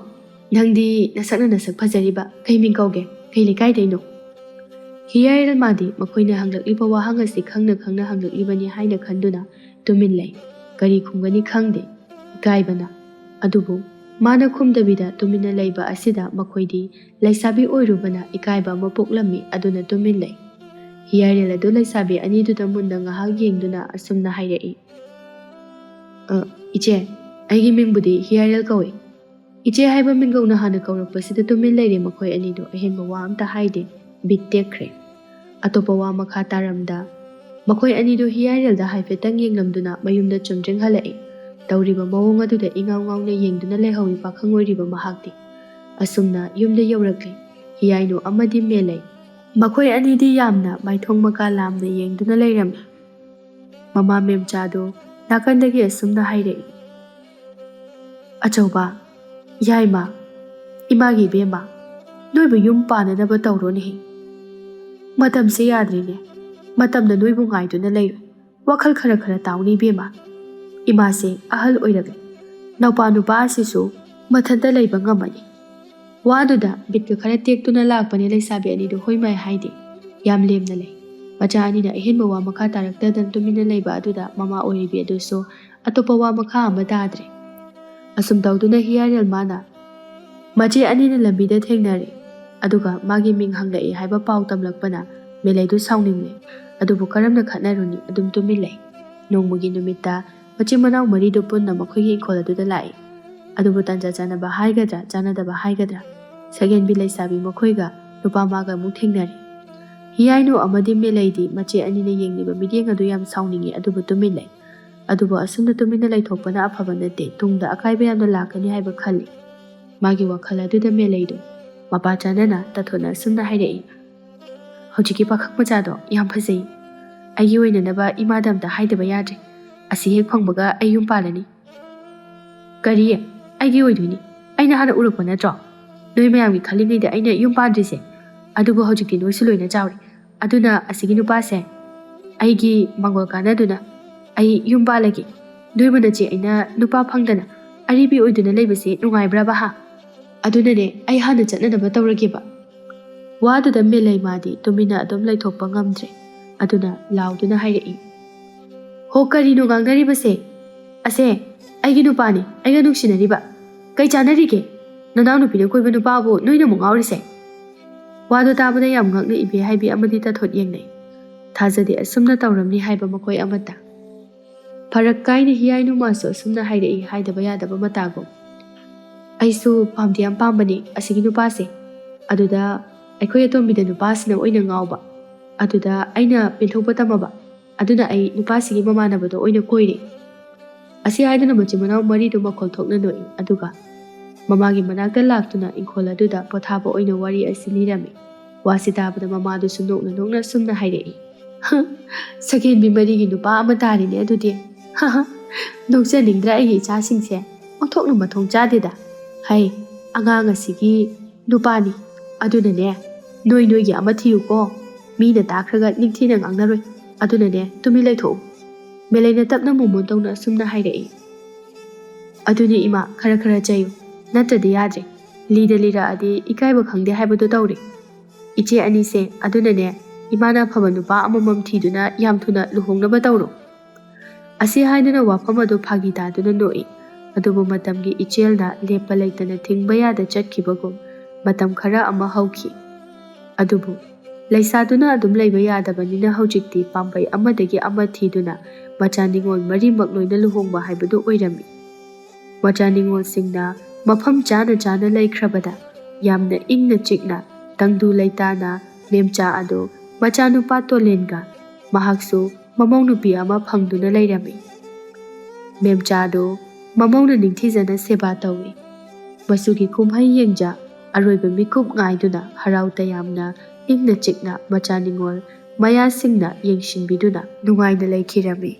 ꯅꯪꯗꯤ ꯅꯁꯛ ꯐꯖꯔꯤꯕ, ꯀꯩ ꯃꯤꯡ ꯀꯧꯒꯦ? ꯀꯩ ꯂꯩꯀꯥꯏꯗꯩꯅꯣ?" ꯍꯤꯌꯥꯏꯔꯦꯜꯃꯥꯗꯤ ꯃꯈꯣꯏꯅ ꯍꯪꯂꯛꯂꯤꯕ ꯋꯥꯍꯪ ꯑꯁꯤ ꯈꯪꯅ ꯍꯪꯂꯛꯂꯤꯕꯅꯤ ꯍꯥꯏꯅ ꯈꯟꯗꯨꯅ ꯇꯨꯃꯤꯟ ꯂꯩ꯫ ꯀꯔꯤ ꯈꯨꯝꯒꯅꯤ ꯈꯪꯗꯦ, ꯏꯀꯥꯏꯕꯅ꯫ ꯑꯗꯨꯕꯨ ꯃꯥꯅ ꯈꯨꯝꯗꯕꯤꯗ ꯇꯨꯃꯤꯟꯅ ꯂꯩꯕ ꯑꯁꯤꯗ ꯃꯈꯣꯏꯗꯤ ꯂꯩꯁꯥꯕꯤ ꯑꯣꯏꯔꯨꯕꯅ ꯏꯀꯥꯏꯕ ꯑꯃ ꯄꯣꯛꯂꯝꯃꯤ꯫ ꯑꯗꯨꯅ ꯇꯨꯃꯤꯟ ꯂꯩ꯫ ꯍꯤꯌꯥꯏꯔꯦꯜ ꯑꯗꯨ ꯂꯩꯁꯥꯕꯤ ꯑꯅꯤꯗꯨꯗ ꯃꯨꯟꯅ ꯉꯥꯏꯍꯥꯛ ꯌꯦꯡꯗꯨꯅ ꯑꯁꯨꯝꯅ ꯍꯥꯏꯔꯛꯏ, "ꯏꯆꯦ, ꯑꯩꯒꯤ ꯃꯤꯡꯕꯨꯗꯤ ꯍꯤꯌꯥꯏꯔꯦꯜ ꯀꯧꯏ." ꯏꯆꯦ ꯍꯥꯏꯕ ꯃꯤꯡꯒꯧꯅ ꯍꯥꯟꯅ ꯀꯧꯔꯛꯄꯁꯤꯗ ꯇꯨꯃꯤꯟ ꯂꯩꯔꯦ ꯃꯈꯣꯏ ꯑꯅꯤꯗꯨ꯫ ꯑꯍꯦꯟꯕ ꯋꯥ ꯑꯝꯇ ꯍꯥꯏꯗꯦ, ꯕꯤꯠ ꯇꯦꯛꯈ꯭ꯔꯦ꯫ ꯑꯇꯣꯞꯄ ꯋꯥ ꯃꯈꯥ ꯇꯥꯔꯝꯗ ꯃꯈꯣꯏ ꯑꯅꯤꯗꯨ ꯍꯤꯌꯥꯏꯔꯦꯜꯗ ꯍꯥꯏꯐꯦꯠꯇꯪ ꯌꯦꯡꯂꯝꯗꯨꯅ ꯃꯌꯨꯝꯗ ꯆꯨꯝꯗ꯭ꯔꯤꯡ ꯍꯜꯂꯛꯏ꯫ ꯇꯧꯔꯤꯕ ꯃꯑꯣꯡ ꯑꯗꯨꯗ ꯏꯉꯥꯎ ꯉꯥꯎꯅ ꯌꯦꯡꯗꯨꯅ ꯂꯩꯍꯧꯏ ꯄꯥꯈꯪ ꯑꯣꯏꯔꯤꯕ ꯃꯍꯥꯛꯇꯤ꯫ ꯑꯁꯨꯝꯅ ꯌꯨꯝꯗ ꯌꯧꯔꯛꯂꯤ ꯍꯤꯌꯥꯏꯅꯨ ꯑꯃꯗꯤ ꯃꯦꯂꯩ꯫ ꯃꯈꯣꯏ ꯑꯅꯤꯗꯤ ꯌꯥꯝꯅ ꯃꯥꯏꯊꯣꯡ ꯃꯀꯥ ꯂꯥꯝꯅ ꯌꯦꯡꯗꯨꯅ ꯂꯩꯔꯝꯃꯤ꯫ ꯃꯃꯥ ꯃꯦꯝꯆꯥꯗꯨ ꯅꯥꯀꯟꯗꯒꯤ ꯑꯁꯨꯝꯅ ꯍꯥꯏꯔꯛꯏ, "ꯑꯆꯧꯕ, ꯌꯥꯏꯃ, ꯏꯃꯥꯒꯤ ꯏꯕꯦꯝꯃ, ꯅꯣꯏꯕꯨ ꯌꯨꯝ ꯄꯥꯟꯅꯅꯕ ꯇꯧꯔꯣꯅꯦꯍꯦ꯫ ꯃꯇꯝꯁꯦ ꯌꯥꯗ꯭ꯔꯤꯅꯦ, ꯃꯇꯝꯅ ꯅꯣꯏꯕꯨ ꯉꯥꯏꯗꯨꯅ ꯂꯩꯔꯣꯏ꯫ ꯋꯥꯈꯜ ꯈꯔ ꯇꯥꯎꯅꯤ ꯏꯕꯦꯝꯃ꯫ ꯏꯃꯥꯁꯦ ꯑꯍꯜ ꯑꯣꯏꯔꯛꯂꯦ, ꯅꯧꯄꯥ ꯅꯨꯄꯥ ꯑꯁꯤꯁꯨ ꯃꯊꯟꯇ ꯂꯩꯕ ꯉꯝꯃꯅꯤ." ꯋꯥꯗꯨꯗ ꯕꯤꯠꯀ ꯈꯔ ꯇꯦꯛꯇꯨꯅ ꯂꯥꯛꯄꯅꯦ ꯂꯩꯁꯥꯕꯤ ꯑꯅꯤꯗꯨ ꯍꯣꯏꯃꯥꯏ ꯍꯥꯏꯗꯦ, ꯌꯥꯝ ꯂꯦꯝꯅ ꯂꯩ꯫ ꯃꯆꯥ ꯑꯅꯤꯅ ꯑꯍꯦꯟꯕ ꯋꯥ ꯃꯈꯥ ꯇꯥꯔꯛꯇꯗꯅ ꯇꯨꯃꯤꯟꯅ ꯂꯩꯕ ꯑꯗꯨꯗ ꯃꯃꯥ ꯑꯣꯏꯔꯤꯕꯤ ꯑꯗꯨꯁꯨ ꯑꯇꯣꯞꯄ ꯋꯥ ꯃꯈꯥ ꯑꯃ ꯇꯥꯗ꯭ꯔꯦ꯫ ꯑꯁꯨꯝ ꯇꯧꯗꯨꯅ ꯍꯤꯌꯥꯔꯦꯜ ꯃꯥꯅ ꯃꯆꯦ ꯑꯅꯤꯅ ꯂꯝꯕꯤꯗ ꯊꯦꯡꯅꯔꯦ, ꯑꯗꯨꯒ ꯃꯥꯒꯤ ꯃꯤꯡ ꯍꯪꯂꯛꯏ ꯍꯥꯏꯕ ꯄꯥꯎ ꯇꯝꯂꯛꯄꯅ ꯃꯦꯂꯩꯗꯨ ꯁꯥꯎꯅꯤꯡꯂꯦ, ꯑꯗꯨꯕꯨ ꯀꯔꯝꯅ ꯈꯠꯅꯔꯨꯅꯤ ꯑꯗꯨꯝ ꯇꯨꯃꯤꯟ ꯂꯩ꯫ ꯅꯣꯡꯃꯒꯤ ꯅꯨꯃꯤꯠꯇ ꯃꯆꯤꯟ ꯃꯅꯥꯎ ꯃꯔꯤꯗꯨ ꯄꯨꯟꯅ ꯃꯈꯣꯏꯒꯤ ꯏꯪꯈꯣꯜ ꯑꯗꯨꯗ ꯂꯥꯛꯏ, ꯑꯗꯨꯕꯨ ꯇꯟꯖꯥ ꯆꯥꯅꯕ ꯍꯥꯏꯒꯗ꯭ꯔꯥ ꯆꯥꯅꯗꯕ ꯍꯥꯏꯒꯗ꯭ꯔꯥ ꯁꯒꯦꯟꯕꯤ ꯂꯩꯁꯥꯕꯤ ꯃꯈꯣꯏꯒ ꯅꯨꯄꯥ ꯃꯥꯒ ꯑꯃꯨꯛ ꯊꯦꯡꯅꯔꯦ꯫ ꯍꯤꯌꯥꯏꯅꯨ ꯑꯃꯗꯤ ꯃꯦꯂꯩꯗꯤ ꯃꯆꯦ ꯑꯅꯤꯅ ꯌꯦꯡꯂꯤꯕ ꯃꯤꯠꯌꯦꯡ ꯑꯗꯨ ꯌꯥꯝ ꯁꯥꯎꯅꯤꯡꯉꯤ, ꯑꯗꯨꯕꯨ ꯇꯨꯃꯤꯟ ꯂꯩ꯫ ꯑꯗꯨꯕꯨ ꯑꯁꯨꯝꯅ ꯇꯨꯃꯤꯟꯅ ꯂꯩꯊꯣꯛꯄꯅ ꯑꯐꯕ ꯅꯠꯇꯦ, ꯇꯨꯡꯗ ꯑꯀꯥꯏꯕ ꯌꯥꯝꯅ ꯂꯥꯛꯀꯅꯤ ꯍꯥꯏꯕ ꯈꯜꯂꯤ꯫ ꯃꯥꯒꯤ ꯋꯥꯈꯜ ꯑꯗꯨꯗ ꯃꯦꯂꯩꯗꯨ ꯃꯄꯥ ꯆꯥꯅꯅ ꯇꯊꯣꯠꯅ ꯑꯁꯨꯝꯅ ꯍꯥꯏꯔꯛꯏ, ꯍꯧꯖꯤꯛꯀꯤ ꯄꯥꯈꯪ ꯃꯆꯥꯗꯣ ꯌꯥꯝ ꯐꯖꯩ, ꯑꯩꯒꯤ ꯑꯣꯏꯅꯅꯕ ꯏꯃꯥꯗ ꯑꯝꯇ ꯍꯥꯏꯗꯕ ꯌꯥꯗ꯭ꯔꯦ, ꯑꯁꯤ ꯍꯦꯛ ꯐꯪꯕꯒ ꯑꯩ ꯌꯨꯝ ꯄꯥꯜꯂꯅꯤ꯫ ꯀꯔꯤ? ꯑꯩꯒꯤ ꯑꯣꯏꯗꯣꯏꯅꯤ? ꯑꯩꯅ ꯍꯥꯟꯅ ꯎꯔꯛꯄ ꯅꯠꯇ꯭ꯔꯣ? ꯅꯣꯏ ꯃꯌꯥꯝꯒꯤ ꯈꯜꯂꯤꯉꯩꯗ ꯑꯩꯅ ꯌꯨꯝ ꯄꯥꯟꯗ꯭ꯔꯤꯁꯦ, ꯑꯗꯨꯕꯨ ꯍꯧꯖꯤꯛꯇꯤ ꯅꯣꯏꯁꯨ ꯂꯣꯏꯅ ꯆꯥꯎꯔꯦ, ꯑꯗꯨꯅ ꯑꯁꯤꯒꯤ ꯅꯨꯄꯥꯁꯦ ꯑꯩꯒꯤ ꯃꯥꯡꯒꯣꯜ ꯀꯥꯟꯅꯗꯨꯅ ꯑꯩ ꯌꯨꯝ ꯄꯥꯜꯂꯒꯦ꯫ ꯅꯣꯏꯕꯨ ꯅꯆꯦ ꯑꯩꯅ ꯅꯨꯄꯥ ꯐꯪꯗꯅ ꯑꯔꯤꯕꯤ ꯑꯣꯏꯗꯨꯅ ꯂꯩꯕꯁꯦ ꯅꯨꯡꯉꯥꯏꯕ꯭ꯔꯥꯕ ꯍꯥ? ꯑꯗꯨꯅꯅꯦ ꯑꯩ ꯍꯥꯟꯅ ꯆꯠꯅꯅꯕ ꯇꯧꯔꯒꯦꯕ꯫ ꯋꯥꯗꯨꯗ ꯃꯦꯂꯩ ꯃꯥꯗꯤ ꯇꯨꯃꯤꯟꯅ ꯑꯗꯨꯝ ꯂꯩꯊꯣꯛꯄ ꯉꯝꯗ꯭ꯔꯦ, ꯑꯗꯨꯅ ꯂꯥꯎꯗꯨꯅ ꯍꯥꯏꯔꯛꯏ, ꯍꯣ ꯀꯔꯤꯅꯣ ꯉꯥꯡꯅꯔꯤꯕꯁꯦ? ꯑꯁꯦ ꯑꯩꯒꯤ ꯅꯨꯄꯥꯅꯤ, ꯑꯩꯒ ꯅꯨꯡꯁꯤꯅꯔꯤꯕ, ꯀꯩ ꯆꯥꯅꯔꯤꯒꯦ? ꯅꯅꯥꯎ ꯅꯨꯄꯤꯅ ꯀꯣꯏꯕ ꯅꯨꯄꯥꯕꯨ ꯅꯣꯏꯅ ꯑꯃꯨꯛ ꯉꯥꯎꯔꯤꯁꯦ? ꯋꯥꯗꯨ ꯇꯥꯕꯗ ꯌꯥꯝ ꯉꯛꯅ ꯏꯕꯦ ꯍꯥꯏꯕꯤ ꯑꯃꯗꯤ ꯇꯊꯣꯠ ꯌꯦꯡꯅꯩ, ꯊꯥꯖꯗꯦ ꯑꯁꯨꯝꯅ ꯇꯧꯔꯝꯅꯤ ꯍꯥꯏꯕ ꯃꯈꯣꯏ ꯑꯃꯠꯇ꯫ ꯐꯔꯛ ꯀꯥꯏꯅ ꯍꯤꯌꯥꯏꯅꯨ ꯃꯥꯁꯨ ꯑꯁꯨꯝꯅ ꯍꯥꯏꯔꯛꯏ ꯍꯥꯏꯗꯕ ꯌꯥꯗꯕ ꯃꯇꯥꯒꯨꯝ, ꯑꯩꯁꯨ ꯄꯥꯝꯗꯤ ꯌꯥꯝ ꯄꯥꯝꯕꯅꯤ ꯑꯁꯤꯒꯤ ꯅꯨꯄꯥꯁꯦ, ꯑꯗꯨꯗ ꯑꯩꯈꯣꯏ ꯑꯇꯣꯝꯕꯤꯗ ꯅꯨꯄꯥꯁꯤꯅ ꯑꯣꯏꯅ ꯉꯥꯎꯕ, ꯑꯗꯨꯗ ꯑꯩꯅ ꯄꯦꯟꯊꯣꯛꯄ ꯇꯝꯃꯕ, ꯑꯗꯨꯅ ꯑꯩ ꯅꯨꯄꯥꯁꯤꯒꯤ ꯃꯃꯥꯟꯅꯕꯗꯣ ꯑꯣꯏꯅ ꯀꯣꯏꯔꯦ꯫ ꯑꯁꯤ ꯍꯥꯏꯗꯨꯅ ꯃꯆꯤꯟ ꯃꯅꯥꯎ ꯃꯔꯤꯗꯨ ꯃꯈꯣꯜ ꯊꯣꯛꯅ ꯅꯣꯛꯏ, ꯑꯗꯨꯒ ꯃꯃꯥꯒꯤ ꯃꯅꯥꯛꯇ ꯂꯥꯛꯇꯨꯅ ꯏꯪꯈꯣꯜ ꯑꯗꯨꯗ ꯄꯣꯊꯥꯕ ꯑꯣꯏꯅ ꯋꯥꯔꯤ ꯑꯁꯤ ꯂꯤꯔꯝꯃꯤ꯫ ꯋꯥꯁꯤ ꯇꯥꯕꯗ ꯃꯃꯥꯗꯨꯁꯨ ꯅꯣꯛꯅ ꯅꯣꯛꯅ ꯁꯨꯝꯅ ꯍꯥꯏꯔꯛꯏ, ꯁꯒꯦꯟꯕꯤ ꯃꯔꯤꯒꯤ ꯅꯨꯄꯥ ꯑꯃ ꯇꯥꯔꯤꯅꯦ ꯑꯗꯨꯗꯤ, ꯅꯣꯛꯆꯅꯤꯡꯗ꯭ꯔꯥ ꯑꯩꯒꯤ ꯏꯆꯥꯁꯤꯡꯁꯦ? ꯑꯣꯟꯊꯣꯛꯅ ꯃꯊꯣꯡ ꯆꯥꯗꯦꯗ꯫ ꯍꯩ, ꯑꯉꯥꯡ ꯑꯁꯤꯒꯤ ꯅꯨꯄꯥꯅꯤ, ꯑꯗꯨꯅꯅꯦ ꯅꯣꯏꯒꯤ ꯑꯃ ꯊꯤꯌꯨꯀꯣ, ꯃꯤꯅ ꯇꯥꯈ꯭ꯔꯒ ꯅꯤꯡꯊꯤꯅ ꯉꯥꯡꯅꯔꯣꯏ, ꯑꯗꯨꯅꯅꯦ ꯇꯨꯃꯤꯟ ꯂꯩꯊꯣꯛꯎ꯫ ꯃꯦꯂꯩꯅ ꯇꯞꯅ ꯃꯣꯃꯣꯟ ꯇꯧꯅ ꯑꯁꯨꯝꯅ ꯍꯥꯏꯔꯛꯏ, ꯑꯗꯨꯅꯤ ꯏꯃꯥ, ꯈꯔ ꯈꯔ ꯆꯩꯌꯨ, ꯅꯠꯇ꯭ꯔꯗꯤ ꯌꯥꯗ꯭ꯔꯦ, ꯂꯤꯗ ꯂꯤꯔꯛꯑꯗꯤ ꯏꯀꯥꯏꯕ ꯈꯪꯗꯦ ꯍꯥꯏꯕꯗꯨ ꯇꯧꯔꯦ꯫ ꯏꯆꯦ ꯑꯅꯤꯁꯦ, ꯑꯗꯨꯅꯅꯦ ꯏꯃꯥꯅ ꯑꯐꯕ ꯅꯨꯄꯥ ꯑꯃꯃꯝ ꯊꯤꯗꯨꯅ ꯌꯥꯝ ꯊꯨꯅ ꯂꯨꯍꯣꯡꯅꯕ ꯇꯧꯔꯣ꯫ ꯑꯁꯤ ꯍꯥꯏꯗꯨꯅ ꯋꯥꯐꯝ ꯑꯗꯨ ꯐꯥꯒꯤ ꯇꯥꯗꯨꯅ ꯅꯣꯛꯏ, ꯑꯗꯨꯕꯨ ꯃꯇꯝꯒꯤ ꯏꯆꯦꯜꯅ ꯂꯦꯞꯄ ꯂꯩꯇꯅ ꯊꯤꯡꯕ ꯌꯥꯗ ꯆꯠꯈꯤꯕꯒꯨꯝ ꯃꯇꯝ ꯈꯔ ꯑꯃ ꯍꯧꯈꯤ꯫ ꯑꯗꯨꯕꯨ ꯂꯩꯁꯥꯗꯨꯅ ꯑꯗꯨꯝ ꯂꯩꯕ ꯌꯥꯗꯕꯅꯤꯅ ꯍꯧꯖꯤꯛꯇꯤ ꯄꯥꯝꯕꯩ ꯑꯃꯗꯒꯤ ꯑꯃ ꯊꯤꯗꯨꯅ ꯃꯆꯥ ꯅꯤꯉꯣꯜ ꯃꯔꯤꯃꯛ ꯂꯣꯏꯅ ꯂꯨꯍꯣꯡꯕ ꯍꯥꯏꯕꯗꯨ ꯑꯣꯏꯔꯝꯃꯤ꯫ ꯃꯆꯥ ꯅꯤꯉꯣꯜꯁꯤꯡꯅ ꯃꯐꯝ ꯆꯥꯅ ꯆꯥꯅ ꯂꯩꯈ꯭ꯔꯕꯗ ꯌꯥꯝꯅ ꯏꯪꯅ ꯆꯤꯛꯅ ꯇꯪꯗꯨ ꯂꯩꯇꯥꯅ ꯃꯦꯝꯆꯥ ꯑꯗꯨ ꯃꯆꯥꯅꯨꯄꯥ ꯇꯣꯂꯦꯟꯒ ꯃꯍꯥꯛꯁꯨ ꯃꯃꯧ ꯅꯨꯄꯤ ꯑꯃ ꯐꯪꯗꯨꯅ ꯂꯩꯔꯝꯃꯤ꯫ ꯃꯦꯝꯆꯥꯗꯨ ꯃꯃꯧꯅ ꯅꯤꯡꯊꯤꯖꯅ ꯁꯦꯕꯥ ꯇꯧꯏ, ꯃꯆꯨꯒꯤ ꯀꯨꯝꯍꯩ ꯌꯦꯡꯖ ꯑꯔꯣꯏꯕ ꯃꯤꯀꯨꯞ ꯉꯥꯏꯗꯨꯅ ꯍꯔꯥꯎ ꯇꯌꯥꯝꯅ ꯏꯪꯅ ꯆꯤꯛꯅ ꯃꯆꯥ ꯅꯤꯉꯣꯜ ꯃꯌꯥꯁꯤꯡꯅ ꯌꯦꯡꯁꯤꯟꯕꯤꯗꯨꯅ ꯅꯨꯡꯉꯥꯏꯅ ꯂꯩꯈꯤꯔꯝꯃꯤ꯫